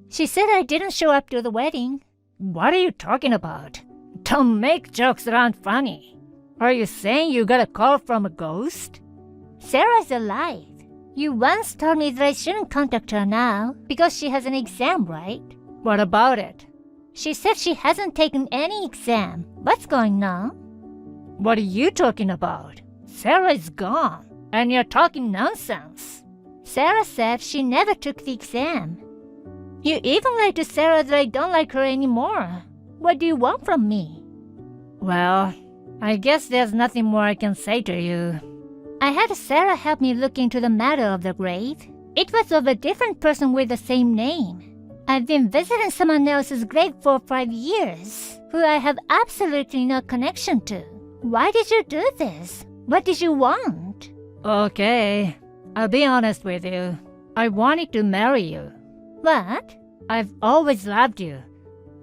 She said I didn't show up to the wedding. What are you talking about? Don't make jokes that aren't funny. Are you saying you got a call from a ghost? Sarah's alive. You once told me that I shouldn't contact her now because she has an exam, right? What about it? She said she hasn't taken any exam. What's going on? What are you talking about? Sarah is gone, and you're talking nonsense. Sarah said she never took the exam. You even lied to Sarah that I don't like her anymore. What do you want from me? Well, I guess there's nothing more I can say to you. I had Sarah help me look into the matter of the grave. It was of a different person with the same name. I've been visiting someone else's grave for 5 years, who I have absolutely no connection to. Why did you do this? What did you want? Okay, I'll be honest with you. I wanted to marry you. What? I've always loved you.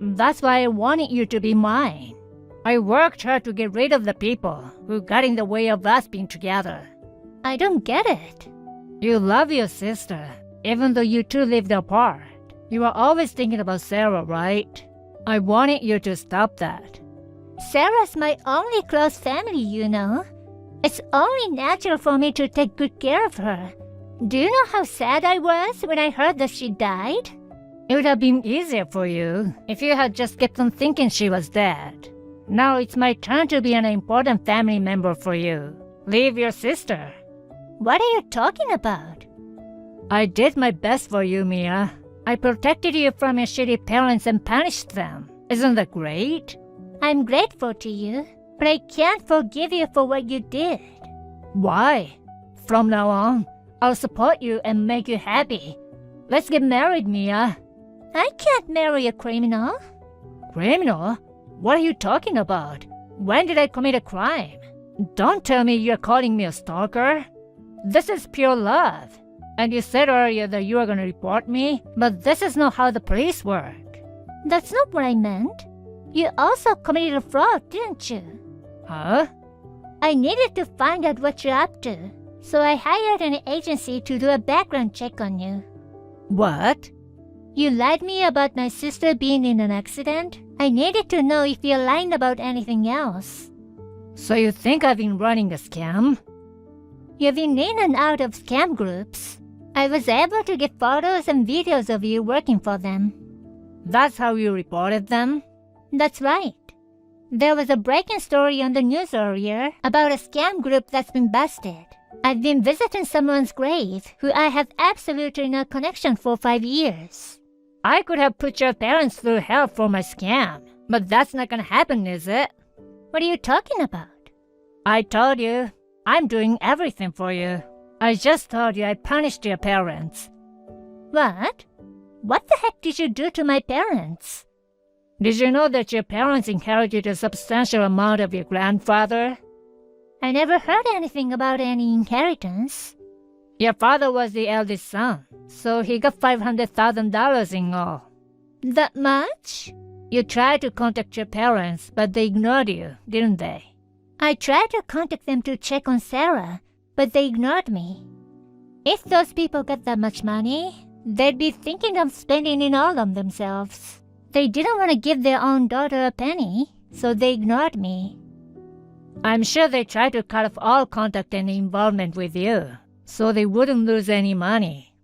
That's why I wanted you to be mine. I worked hard to get rid of the people who got in the way of us being together. I don't get it. You love your sister, even though you two lived apart. You were always thinking about Sarah, right? I wanted you to stop that. Sarah's my only close family, you know. It's only natural for me to take good care of her. Do you know how sad I was when I heard that she died? It would have been easier for you if you had just kept on thinking she was dead. Now it's my turn to be an important family member for you. Leave your sister. What are you talking about? I did my best for you, Mia. I protected you from your shitty parents and punished them. Isn't that great? I'm grateful to you, but I can't forgive you for what you did. Why? From now on, I'll support you and make you happy. Let's get married, Mia. I can't marry a criminal. Criminal? What are you talking about? When did I commit a crime? Don't tell me you're calling me a stalker. This is pure love. And you said earlier that you were going to report me, but this is not how the police work. That's not what I meant. You also committed a fraud, didn't you? Huh? I needed to find out what you're up to, so I hired an agency to do a background check on you. What? You lied me about my sister being in an accident. I needed to know if you're lying about anything else. So you think I've been running a scam? You've been in and out of scam groups. I was able to get photos and videos of you working for them. That's how you reported them? That's right. There was a breaking story on the news earlier about a scam group that's been busted. I've been visiting someone's grave who I have absolutely no connection for 5 years. I could have put your parents through hell for my scam, but that's not gonna happen, is it? What are you talking about? I told you, I'm doing everything for you. I just told you I punished your parents. What? What the heck did you do to my parents? Did you know that your parents inherited a substantial amount of your grandfather? I never heard anything about any inheritance. Your father was the eldest son, so he got $500,000 in all. That much? You tried to contact your parents, but they ignored you, didn't they? I tried to contact them to check on Sarah, but they ignored me. If those people got that much money, they'd be thinking of spending it all on themselves. They didn't want to give their own daughter a penny, so they ignored me. I'm sure they tried to cut off all contact and involvement with you, so they wouldn't lose any money.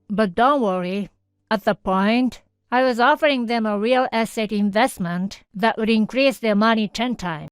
But don't worry, at the point, I was offering them a real estate investment that would increase their money 10 times.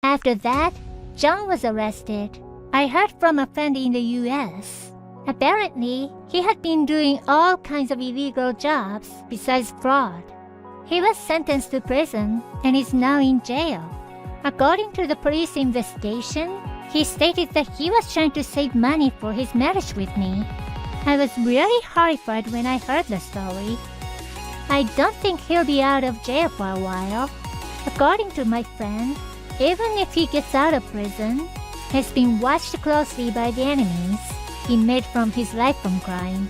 After that, John was arrested. I heard from a friend in the US. Apparently, he had been doing all kinds of illegal jobs besides fraud. He was sentenced to prison and is now in jail. According to the police investigation, he stated that he was trying to save money for his marriage with me. I was really horrified when I heard the story. I don't think he'll be out of jail for a while. According to my friend, even if he gets out of prison, he's been watched closely by the enemies he made from his life from crime.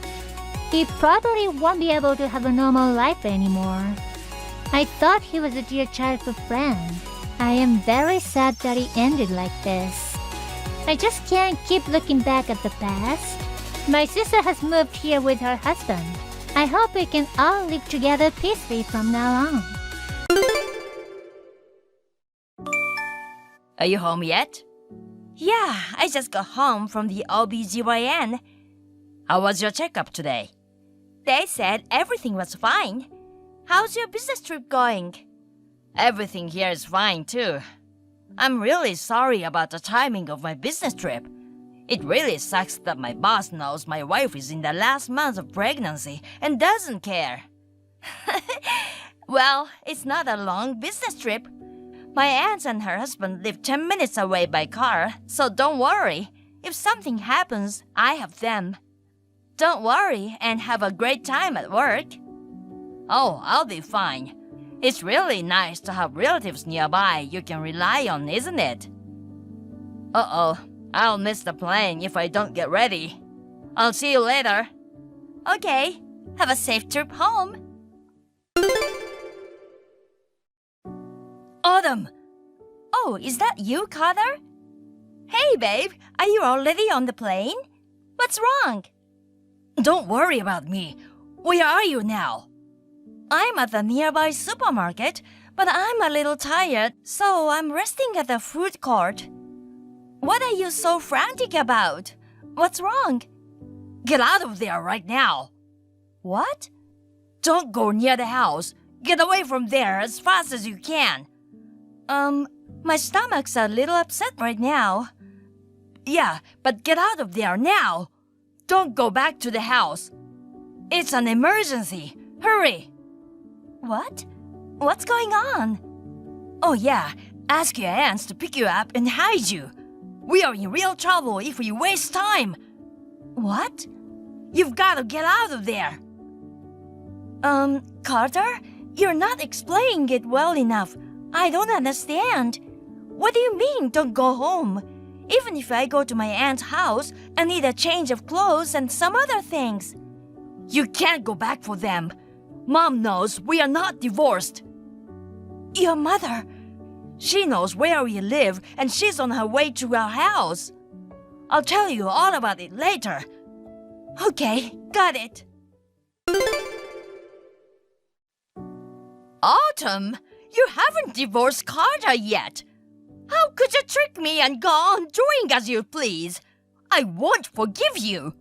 He probably won't be able to have a normal life anymore. I thought he was a dear childhood friend. I am very sad that it ended like this. I just can't keep looking back at the past. My sister has moved here with her husband. I hope we can all live together peacefully from now on. Are you home yet? Yeah, I just got home from the OBGYN. How was your checkup today? They said everything was fine. How's your business trip going? Everything here is fine too. I'm really sorry about the timing of my business trip. It really sucks that my boss knows my wife is in the last month of pregnancy and doesn't care. Well, it's not a long business trip. My aunt and her husband live 10 minutes away by car, so don't worry. If something happens, I have them. Don't worry and have a great time at work. Oh, I'll be fine. It's really nice to have relatives nearby you can rely on, isn't it? Uh-oh, I'll miss the plane if I don't get ready. I'll see you later. Okay, have a safe trip home. Autumn! Oh, is that you, Carter? Hey, babe, are you already on the plane? What's wrong? Don't worry about me. Where are you now? I'm at the nearby supermarket, but I'm a little tired, so I'm resting at the food court. What are you so frantic about? What's wrong? Get out of there right now. What? Don't go near the house. Get away from there as fast as you can. My stomach's a little upset right now. Yeah, but get out of there now. Don't go back to the house. It's an emergency. Hurry. What? What's going on? Oh yeah, ask your aunts to pick you up and hide you. We are in real trouble if we waste time. What? You've got to get out of there. Carter, you're not explaining it well enough. I don't understand. What do you mean, don't go home? Even if I go to my aunt's house, I need a change of clothes and some other things. You can't go back for them. Mom knows we are not divorced. Your mother, she knows where we live and she's on her way to our house. I'll tell you all about it later. Okay, got it. Autumn, you haven't divorced Carter yet. How could you trick me and go on doing as you please? I won't forgive you.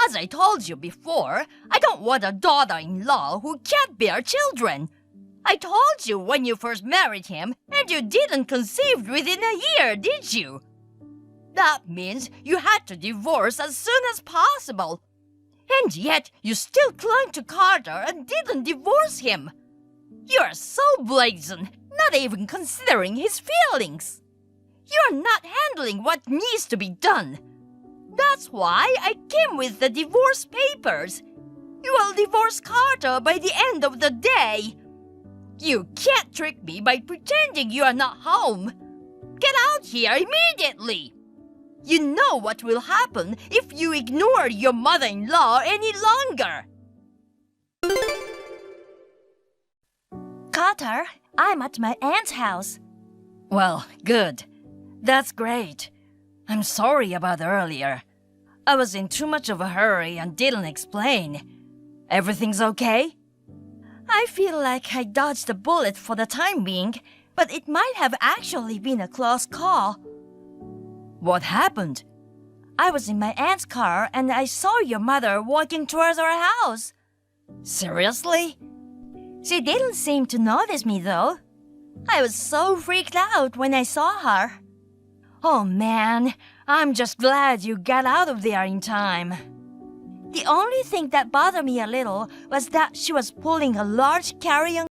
As I told you before, I don't want a daughter-in-law who can't bear children. I told you when you first married him, and you didn't conceive within a year, did you? That means you had to divorce as soon as possible. And yet you still clung to Carter and didn't divorce him. You're so brazen, not even considering his feelings. You're not handling what needs to be done. That's why I came with the divorce papers. You will divorce Carter by the end of the day. You can't trick me by pretending you are not home. Get out here immediately. You know what will happen if you ignore your mother-in-law any longer. Carter, I'm at my aunt's house. Well, good. That's great. I'm sorry about earlier. I was in too much of a hurry and didn't explain. Everything's okay? I feel like I dodged a bullet for the time being, but it might have actually been a close call. What happened? I was in my aunt's car and I saw your mother walking towards our house. Seriously? She didn't seem to notice me though. I was so freaked out when I saw her. Oh man, I'm just glad you got out of there in time. The only thing that bothered me a little was that she was pulling a large carry-on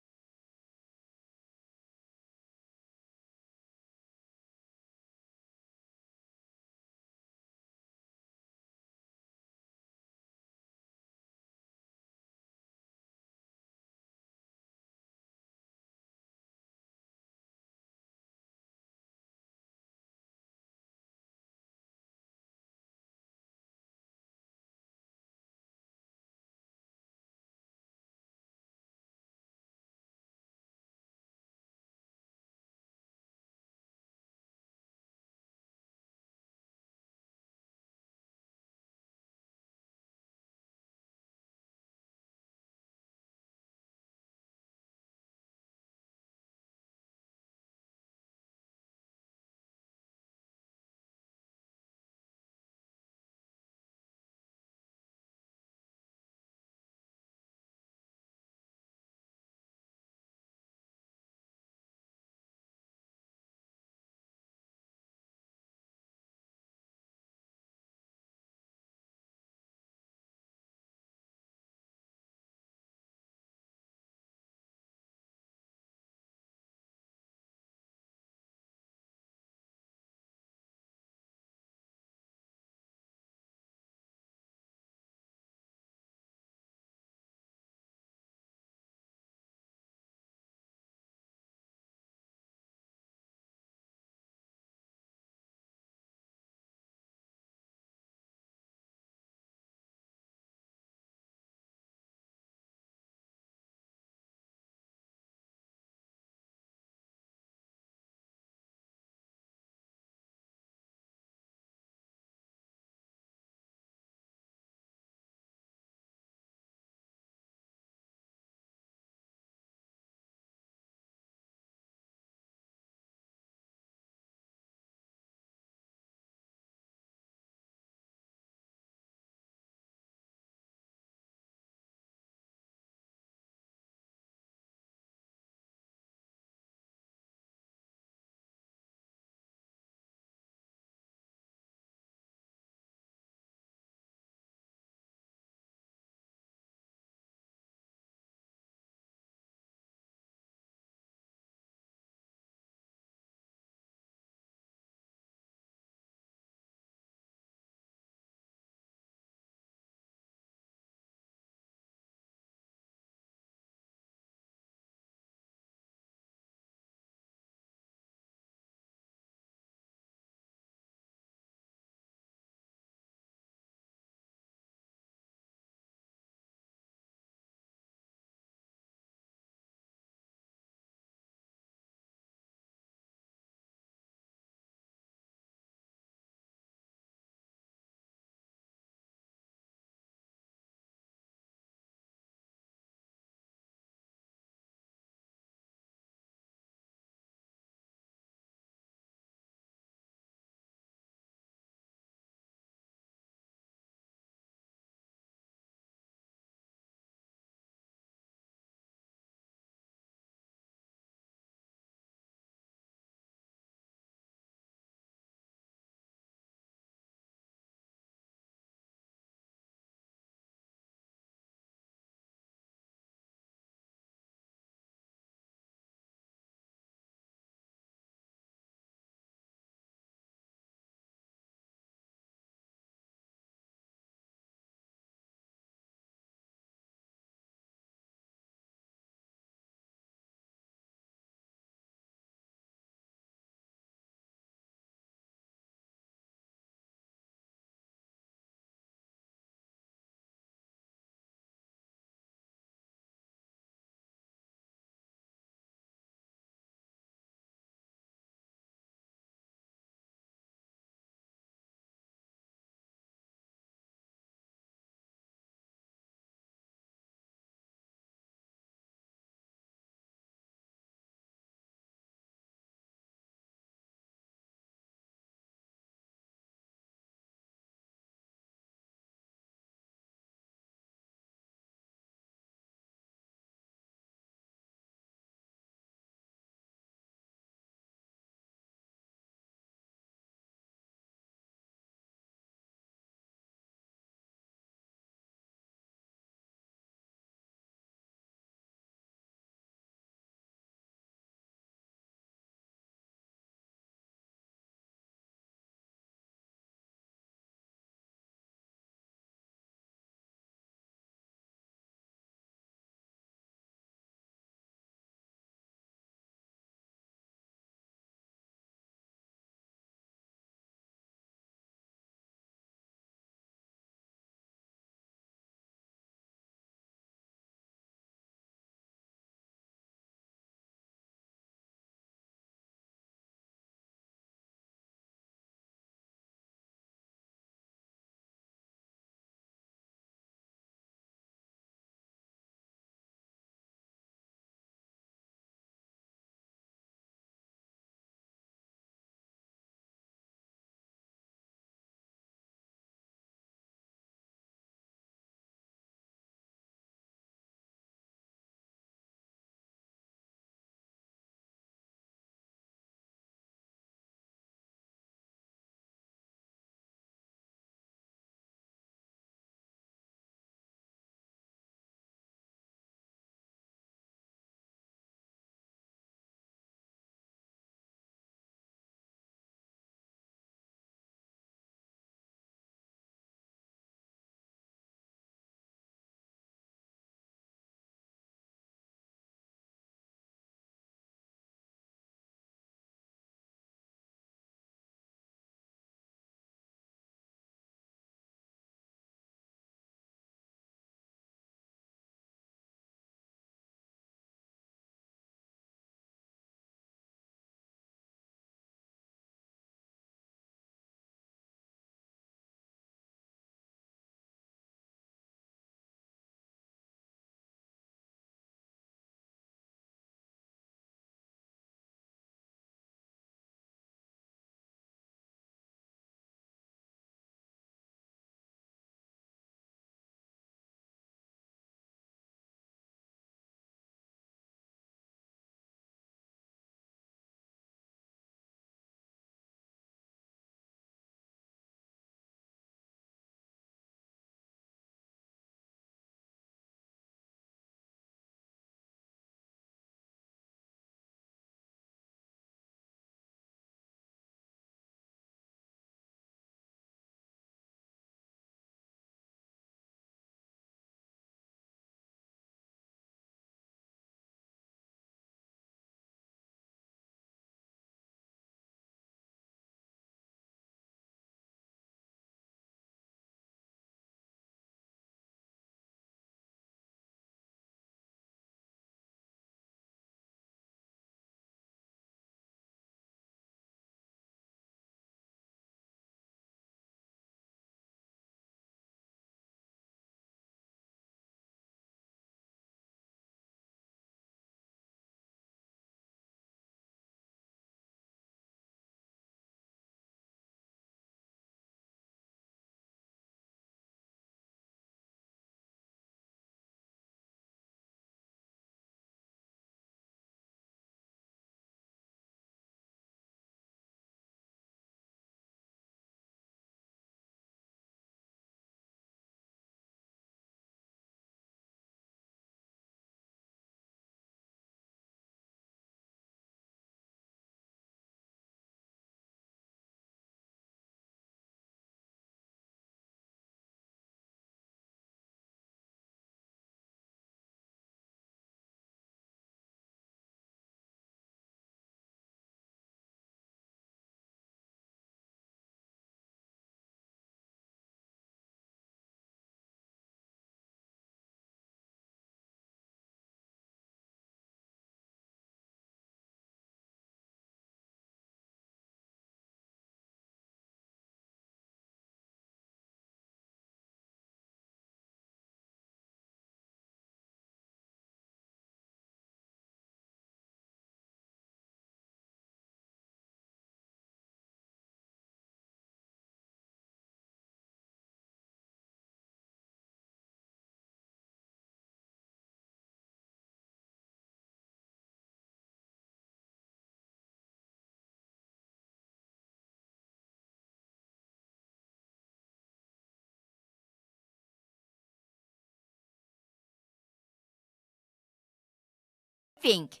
think.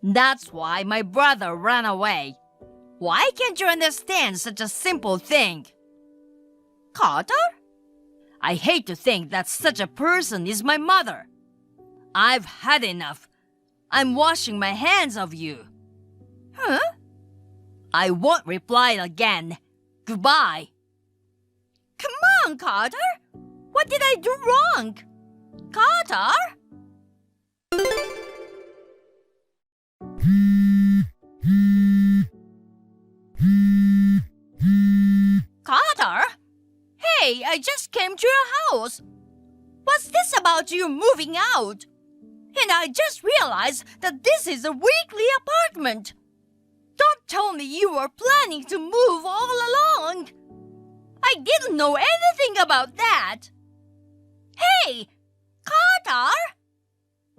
That's why my brother ran away. Why can't you understand such a simple thing? Carter? I hate to think that such a person is my mother. I've had enough. I'm washing my hands of you. Huh? I won't reply again. Goodbye. Come on, Carter. What did I do wrong? Carter? Carter? Hey, I just came to your house. What's this about you moving out? And I just realized that this is a weekly apartment. Don't tell me you were planning to move all along. I didn't know anything about that. Hey, Carter?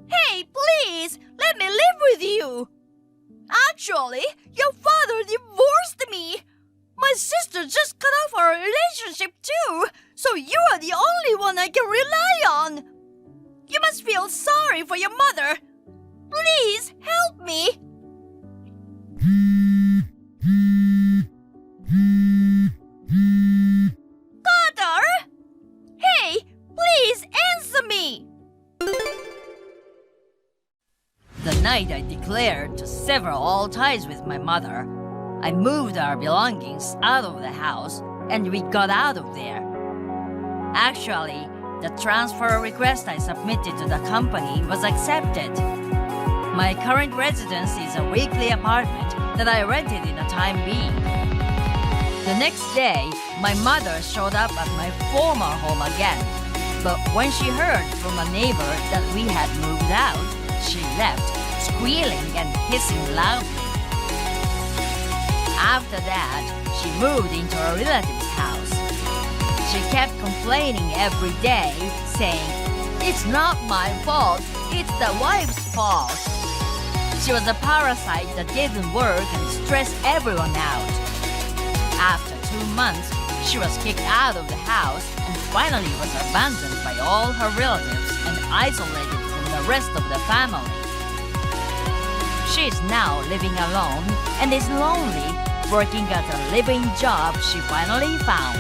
Hey, please, let me live with you. Actually, your father divorced me. My sister just cut off our relationship too, so you are the only one I can rely on. You must feel sorry for your mother. Please help me. Carter? Hey, please answer me. The night I declared to sever all ties with my mother, I moved our belongings out of the house and we got out of there. Actually, the transfer request I submitted to the company was accepted. My current residence is a weekly apartment that I rented in a time being. The next day, my mother showed up at my former home again. But when she heard from a neighbor that we had moved out, she left, squealing and hissing loudly. After that, she moved into a relative's house. She kept complaining every day, saying, "It's not my fault, it's the wife's fault." She was a parasite that didn't work and stressed everyone out. After 2 months, she was kicked out of the house and finally was abandoned by all her relatives and isolated from the rest of the family. She is now living alone and is lonely, working at a living job she finally found.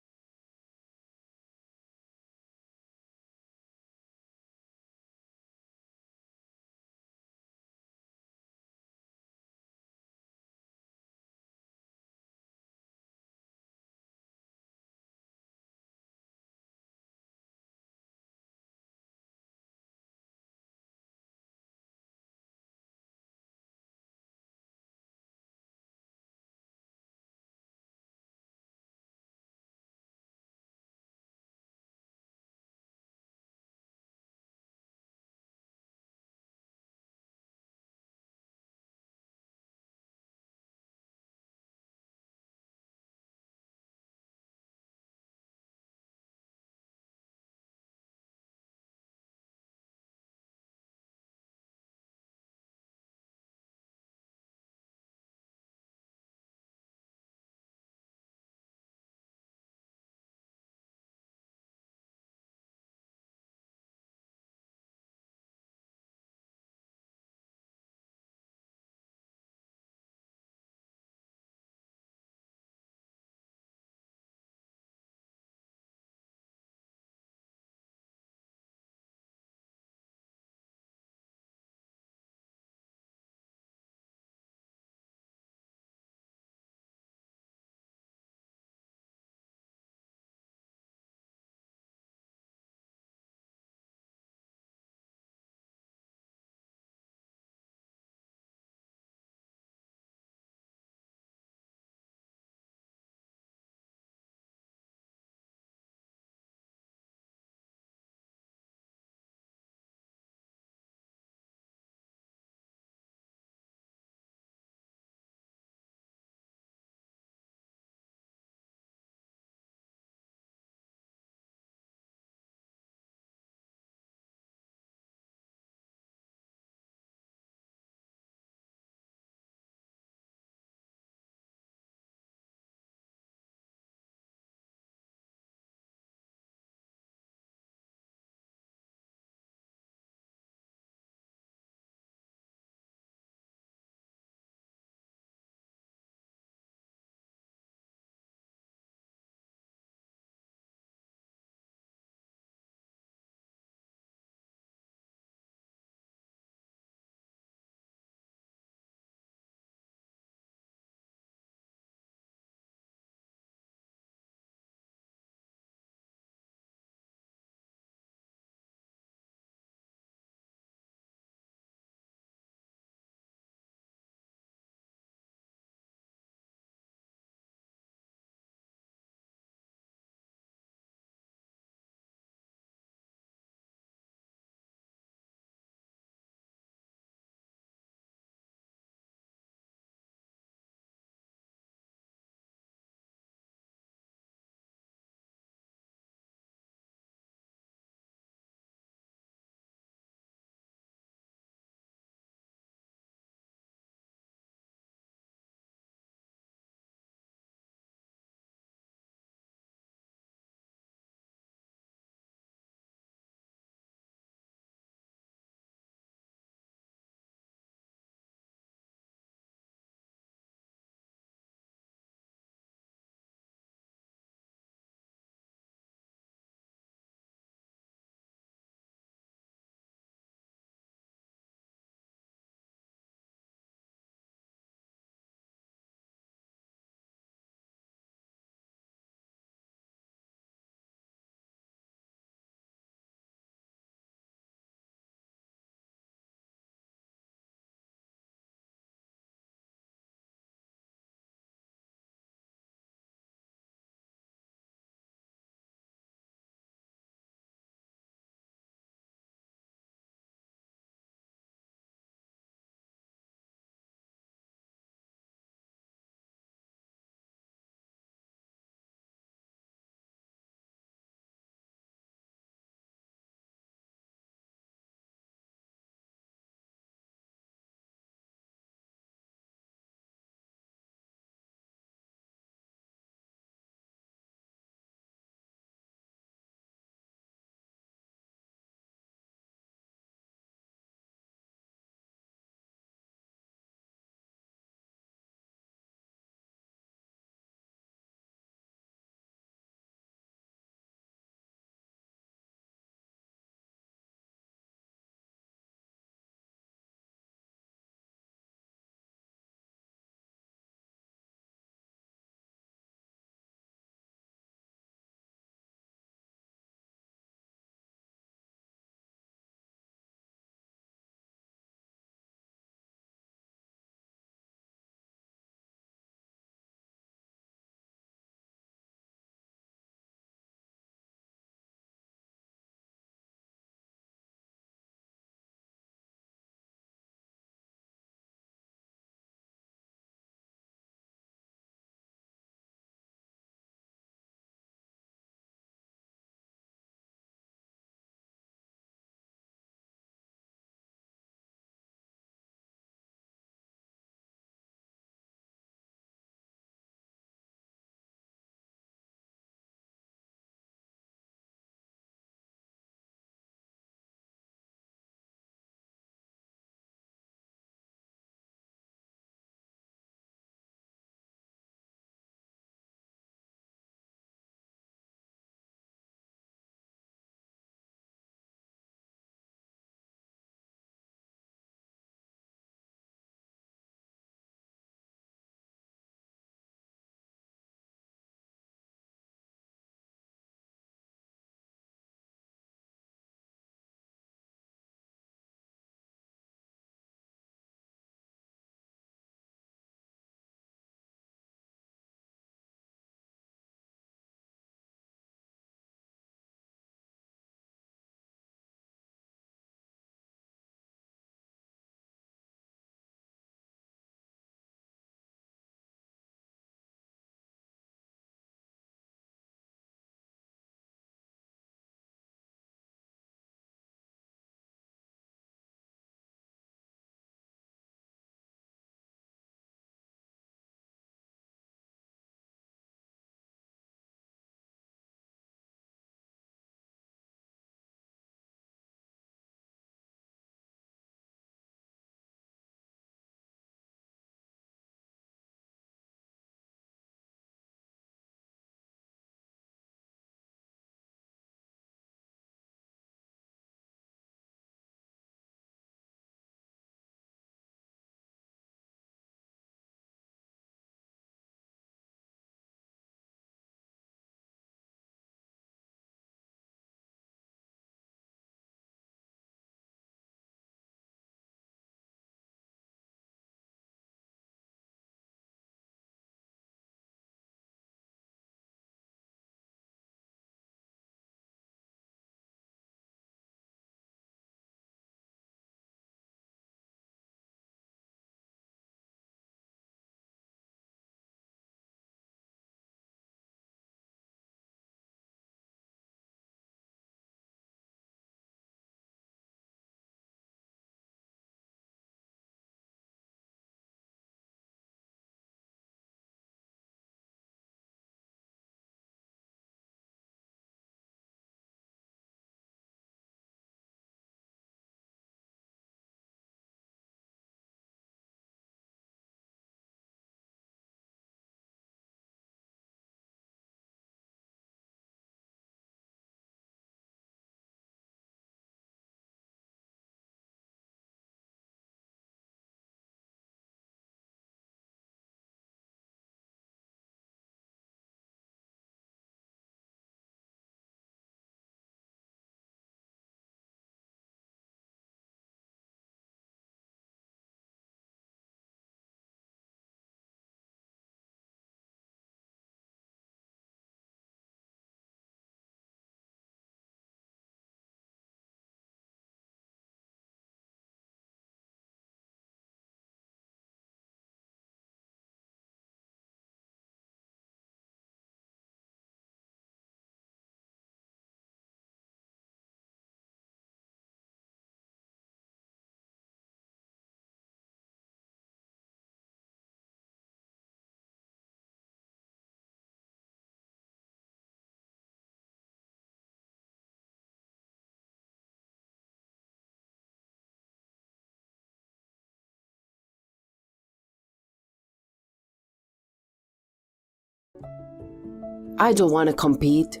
I don't want to compete.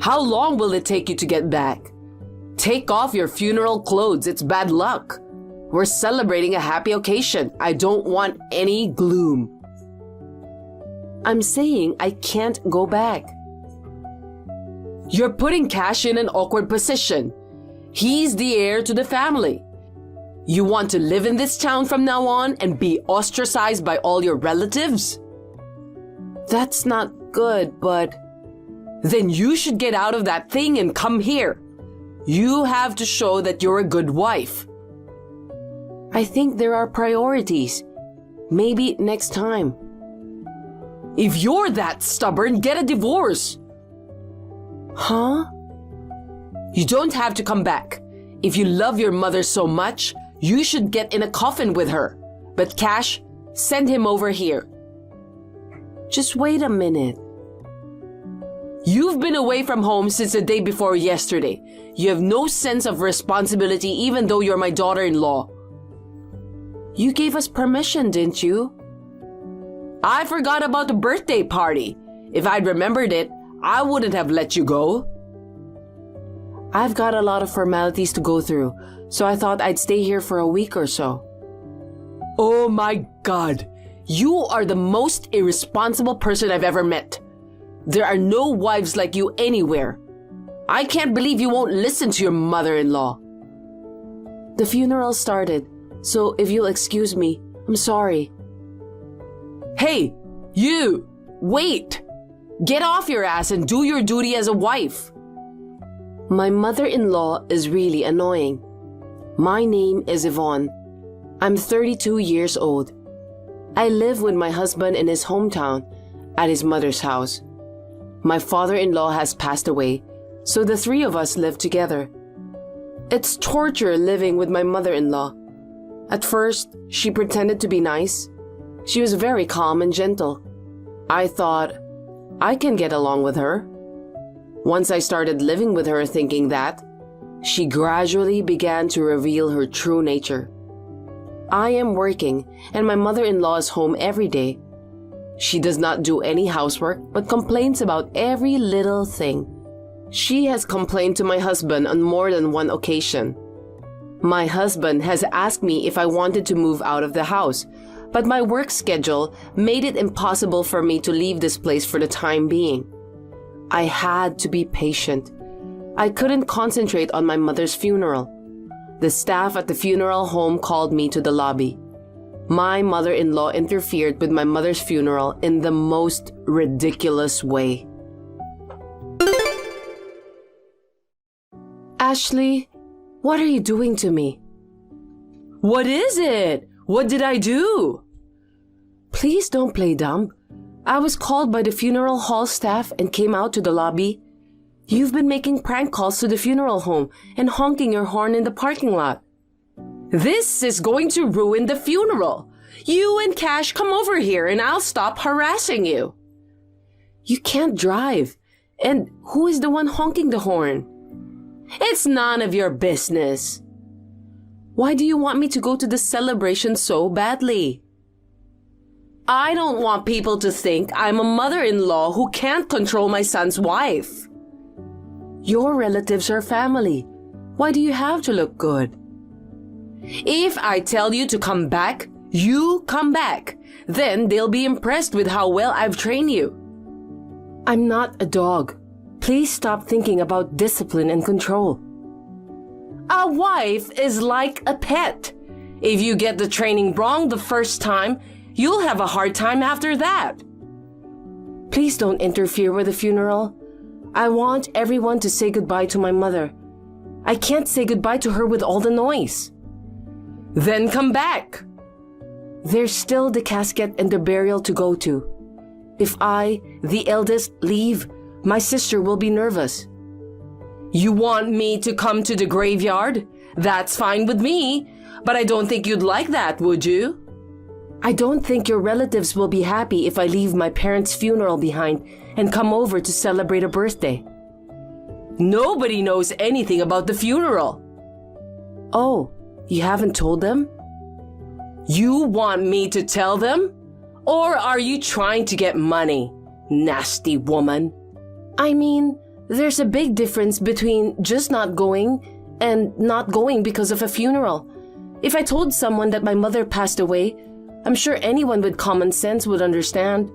How long will it take you to get back? Take off your funeral clothes. It's bad luck. We're celebrating a happy occasion. I don't want any gloom. I'm saying I can't go back. You're putting Cash in an awkward position. He's the heir to the family. You want to live in this town from now on and be ostracized by all your relatives? That's not good, but then you should get out of that thing and come here. You have to show that you're a good wife. I think there are priorities. Maybe next time. If you're that stubborn, get a divorce. Huh? You don't have to come back. If you love your mother so much, you should get in a coffin with her. But Cash, send him over here. Just wait a minute. You've been away from home since the day before yesterday. You have no sense of responsibility even though you're my daughter-in-law. You gave us permission, didn't you? I forgot about the birthday party. If I'd remembered it, I wouldn't have let you go. I've got a lot of formalities to go through, so I thought I'd stay here for a week or so. Oh my God. You are the most irresponsible person I've ever met. There are no wives like you anywhere. I can't believe you won't listen to your mother-in-law. The funeral started, so if you'll excuse me, I'm sorry. Hey, you! Wait! Get off your ass and do your duty as a wife. My mother-in-law is really annoying. My name is Yvonne. I'm 32 years old. I live with my husband in his hometown, at his mother's house. My father-in-law has passed away, so the three of us live together. It's torture living with my mother-in-law. At first, she pretended to be nice. She was very calm and gentle. I thought, I can get along with her. Once I started living with her thinking that, she gradually began to reveal her true nature. I am working and my mother-in-law is home every day. She does not do any housework but complains about every little thing. She has complained to my husband on more than one occasion. My husband has asked me if I wanted to move out of the house, but my work schedule made it impossible for me to leave this place for the time being. I had to be patient. I couldn't concentrate on my mother's funeral. The staff at the funeral home called me to the lobby. My mother-in-law interfered with my mother's funeral in the most ridiculous way. Ashley, what are you doing to me? What is it? What did I do? Please don't play dumb. I was called by the funeral hall staff and came out to the lobby. You've been making prank calls to the funeral home and honking your horn in the parking lot. This is going to ruin the funeral. You and Cash come over here and I'll stop harassing you. You can't drive. And who is the one honking the horn? It's none of your business. Why do you want me to go to the celebration so badly? I don't want people to think I'm a mother-in-law who can't control my son's wife. Your relatives are family. Why do you have to look good? If I tell you to come back, you come back. Then they'll be impressed with how well I've trained you. I'm not a dog. Please stop thinking about discipline and control. A wife is like a pet. If you get the training wrong the first time, you'll have a hard time after that. Please don't interfere with the funeral. I want everyone to say goodbye to my mother. I can't say goodbye to her with all the noise. Then come back. There's still the casket and the burial to go to. If I, the eldest, leave, my sister will be nervous. You want me to come to the graveyard? That's fine with me, but I don't think you'd like that, would you? I don't think your relatives will be happy if I leave my parents' funeral behind and come over to celebrate a birthday. Nobody knows anything about the funeral. Oh, you haven't told them? You want me to tell them? Or are you trying to get money? Nasty woman. I mean, there's a big difference between just not going and not going because of a funeral. If I told someone that my mother passed away, I'm sure anyone with common sense would understand.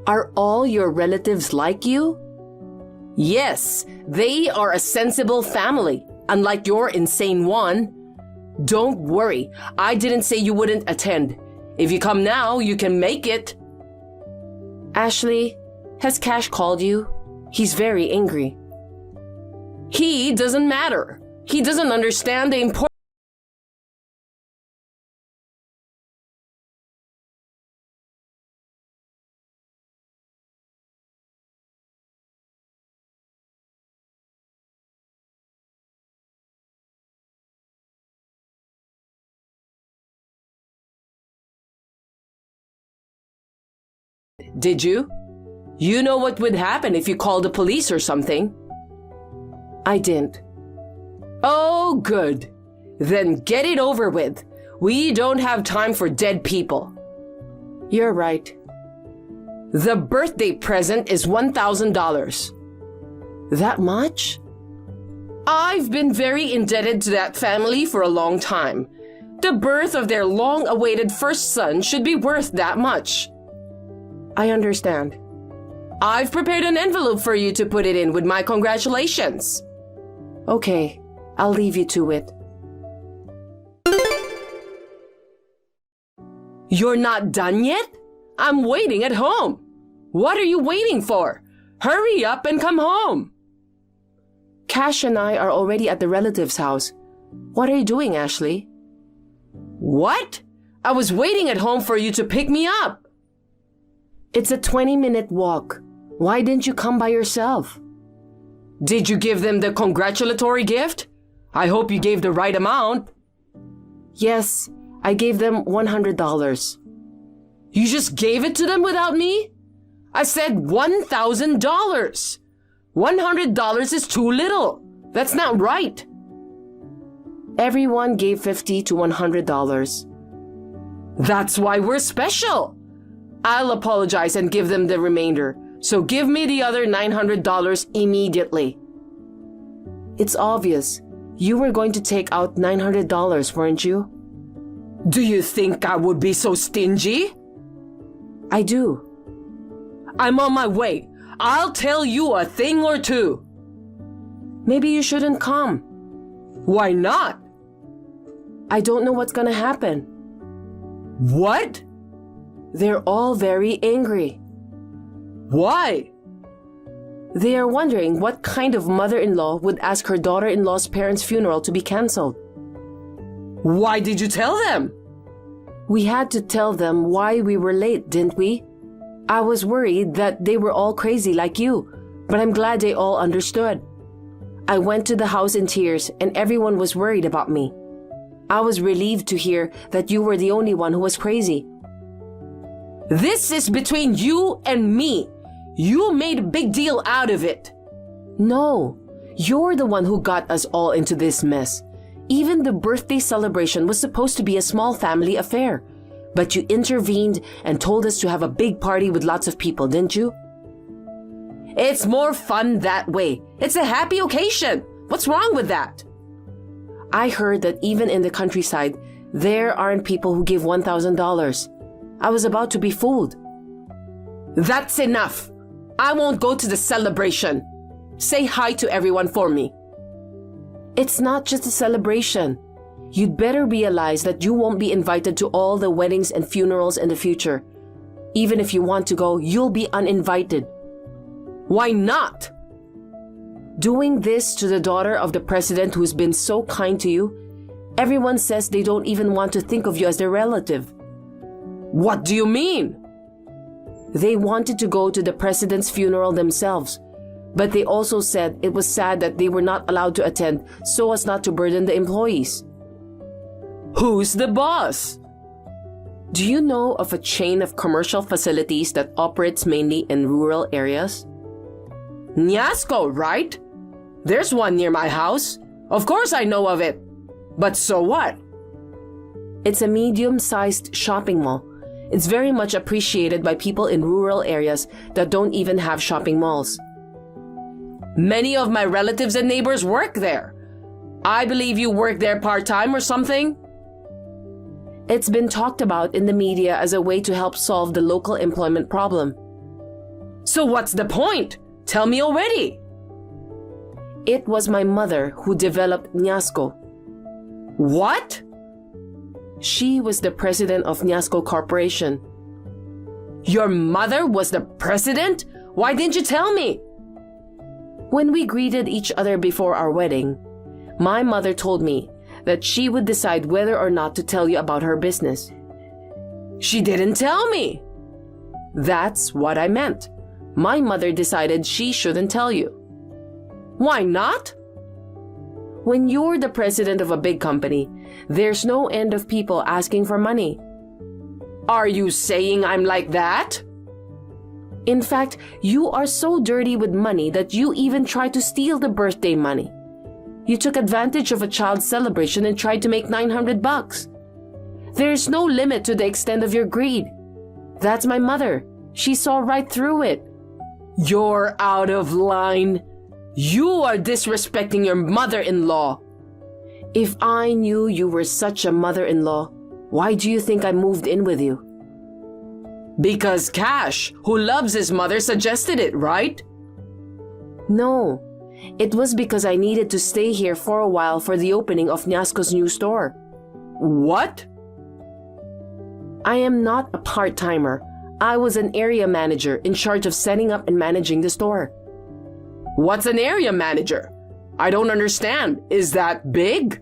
Are all your relatives like you? Yes, they are a sensible family, unlike your insane one. Don't worry, I didn't say you wouldn't attend. If you come now, you can make it. Ashley, has Cash called you? He's very angry. He doesn't matter. He doesn't understand the importance. Did you? You know what would happen if you called the police or something. I didn't. Oh, good. Then get it over with. We don't have time for dead people. You're right. The birthday present is $1,000. That much? I've been very indebted to that family for a long time. The birth of their long-awaited first son should be worth that much. I understand. I've prepared an envelope for you to put it in with my congratulations. Okay, I'll leave you to it. You're not done yet? I'm waiting at home. What are you waiting for? Hurry up and come home. Cash and I are already at the relative's house. What are you doing, Ashley? What? I was waiting at home for you to pick me up. It's a 20-minute walk. Why didn't you come by yourself? Did you give them the congratulatory gift? I hope you gave the right amount. Yes, I gave them $100. You just gave it to them without me? I said $1,000. $100 is too little. That's not right. Everyone gave $50 to $100. That's why we're special. I'll apologize and give them the remainder. So give me the other $900 immediately. It's obvious. You were going to take out $900, weren't you? Do you think I would be so stingy? I do. I'm on my way. I'll tell you a thing or two. Maybe you shouldn't come. Why not? I don't know what's gonna happen. What? They're all very angry. Why? They are wondering what kind of mother-in-law would ask her daughter-in-law's parents' funeral to be cancelled. Why did you tell them? We had to tell them why we were late, didn't we? I was worried that they were all crazy like you, but I'm glad they all understood. I went to the house in tears and everyone was worried about me. I was relieved to hear that you were the only one who was crazy. This is between you and me. You made a big deal out of it. No, you're the one who got us all into this mess. Even the birthday celebration was supposed to be a small family affair. But you intervened and told us to have a big party with lots of people, didn't you? It's more fun that way. It's a happy occasion. What's wrong with that? I heard that even in the countryside, there aren't people who give $1,000. I was about to be fooled. That's enough. I won't go to the celebration. Say hi to everyone for me. It's not just a celebration. You'd better realize that you won't be invited to all the weddings and funerals in the future. Even if you want to go, you'll be uninvited. Why not? Doing this to the daughter of the president who's been so kind to you, everyone says they don't even want to think of you as their relative. What do you mean? They wanted to go to the president's funeral themselves, but they also said it was sad that they were not allowed to attend so as not to burden the employees. Who's the boss? Do you know of a chain of commercial facilities that operates mainly in rural areas? Nyasco, right? There's one near my house. Of course I know of it. But so what? It's a medium-sized shopping mall. It's very much appreciated by people in rural areas that don't even have shopping malls. Many of my relatives and neighbors work there. I believe you work there part-time or something? It's been talked about in the media as a way to help solve the local employment problem. So what's the point? Tell me already. It was my mother who developed Nyasco. What? She was the president of Nyasco Corporation. Your mother was the president? Why didn't you tell me? When we greeted each other before our wedding, my mother told me that she would decide whether or not to tell you about her business. She didn't tell me. That's what I meant. My mother decided she shouldn't tell you. Why not? When you're the president of a big company, there's no end of people asking for money. Are you saying I'm like that? In fact, you are so dirty with money that you even tried to steal the birthday money. You took advantage of a child's celebration and tried to make $900. There's no limit to the extent of your greed. That's my mother. She saw right through it. You're out of line. You are disrespecting your mother-in-law. If I knew you were such a mother-in-law, why do you think I moved in with you? Because Cash, who loves his mother, suggested it, right? No, it was because I needed to stay here for a while for the opening of Nyasco's new store. What? I am not a part-timer. I was an area manager in charge of setting up and managing the store. What's an area manager? I don't understand. Is that big?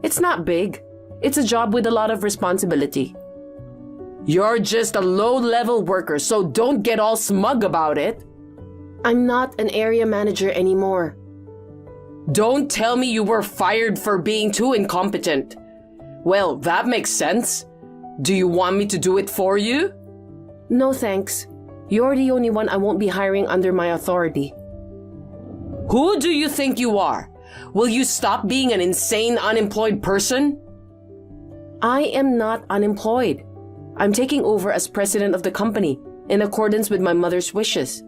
It's not big. It's a job with a lot of responsibility. You're just a low-level worker, so don't get all smug about it. I'm not an area manager anymore. Don't tell me you were fired for being too incompetent. Well, that makes sense. Do you want me to do it for you? No, thanks. You're the only one I won't be hiring under my authority. Who do you think you are? Will you stop being an insane, unemployed person? I am not unemployed. I'm taking over as president of the company in accordance with my mother's wishes.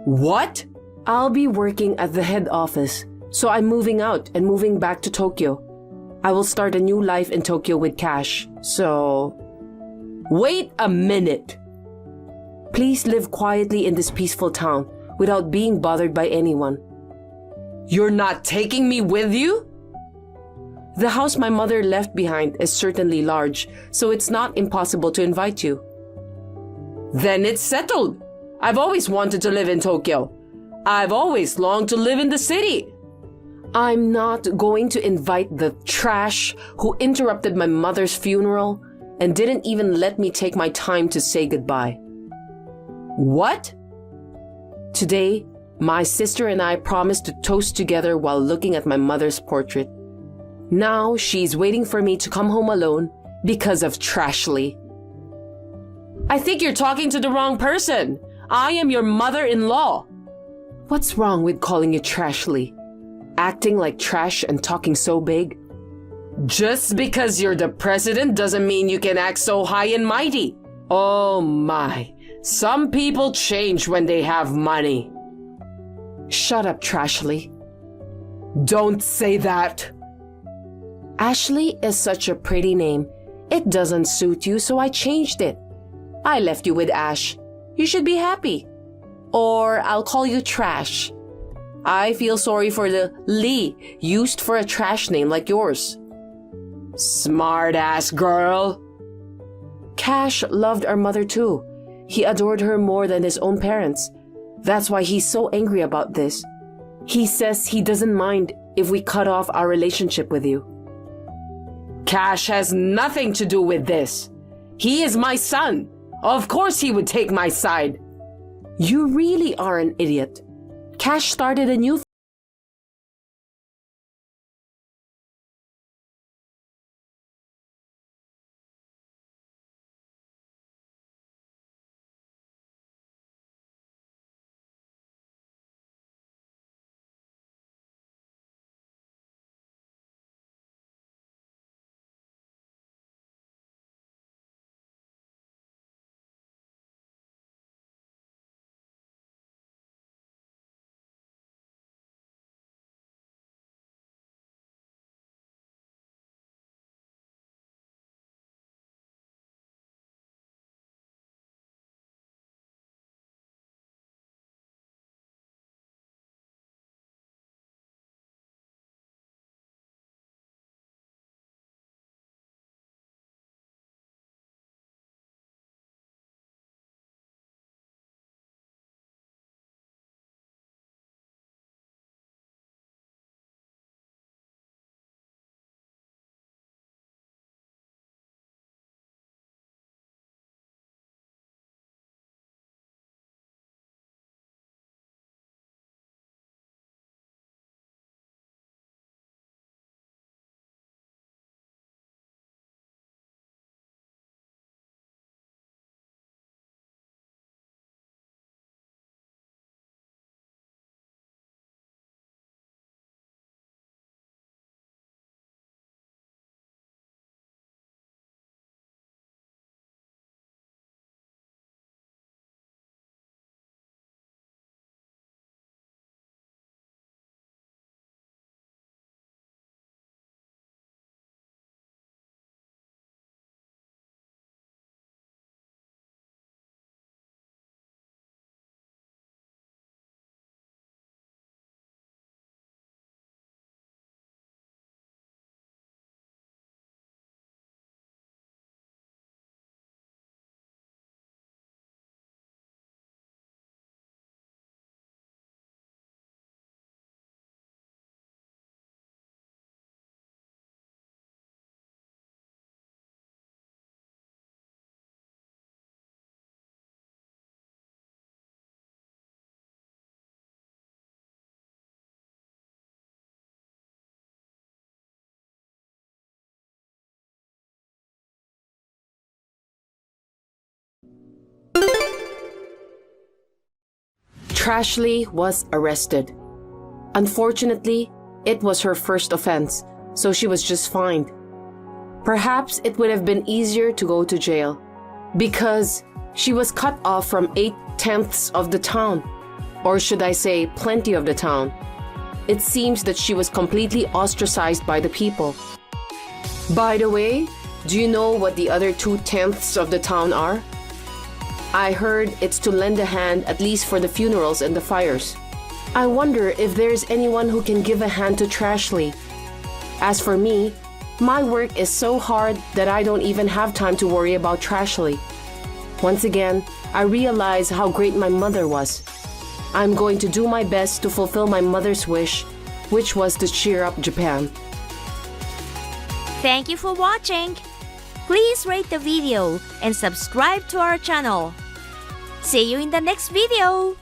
What? I'll be working at the head office, so I'm moving out and moving back to Tokyo. I will start a new life in Tokyo with Cash, so... Wait a minute! Please live quietly in this peaceful town without being bothered by anyone. You're not taking me with you? The house my mother left behind is certainly large, so it's not impossible to invite you. Then it's settled. I've always wanted to live in Tokyo. I've always longed to live in the city. I'm not going to invite the trash who interrupted my mother's funeral and didn't even let me take my time to say goodbye. What? Today, my sister and I promised to toast together while looking at my mother's portrait. Now she's waiting for me to come home alone because of Trashly. I think you're talking to the wrong person. I am your mother-in-law. What's wrong with calling you Trashly? Acting like trash and talking so big? Just because you're the president doesn't mean you can act so high and mighty. Oh my, some people change when they have money. Shut up, Trashly. Don't say that. Ashley is such a pretty name. It doesn't suit you, so I changed it. I left you with Ash. You should be happy. Or I'll call you Trash. I feel sorry for the Lee used for a trash name like yours. Smart ass girl. Cash loved our mother too. He adored her more than his own parents. That's why he's so angry about this. He says he doesn't mind if we cut off our relationship with you. Cash has nothing to do with this. He is my son. Of course he would take my side. You really are an idiot. Cash started a new Trashley was arrested. Unfortunately, it was her first offense, so she was just fined. Perhaps it would have been easier to go to jail, because she was cut off from 8/10 of the town, or should I say plenty of the town. It seems that she was completely ostracized by the people. By the way, do you know what the other 2/10 of the town are? I heard it's to lend a hand at least for the funerals and the fires. I wonder if there's anyone who can give a hand to Trashley. As for me, my work is so hard that I don't even have time to worry about Trashley. Once again, I realize how great my mother was. I'm going to do my best to fulfill my mother's wish, which was to cheer up Japan. Thank you for watching. Please rate the video and subscribe to our channel. See you in the next video.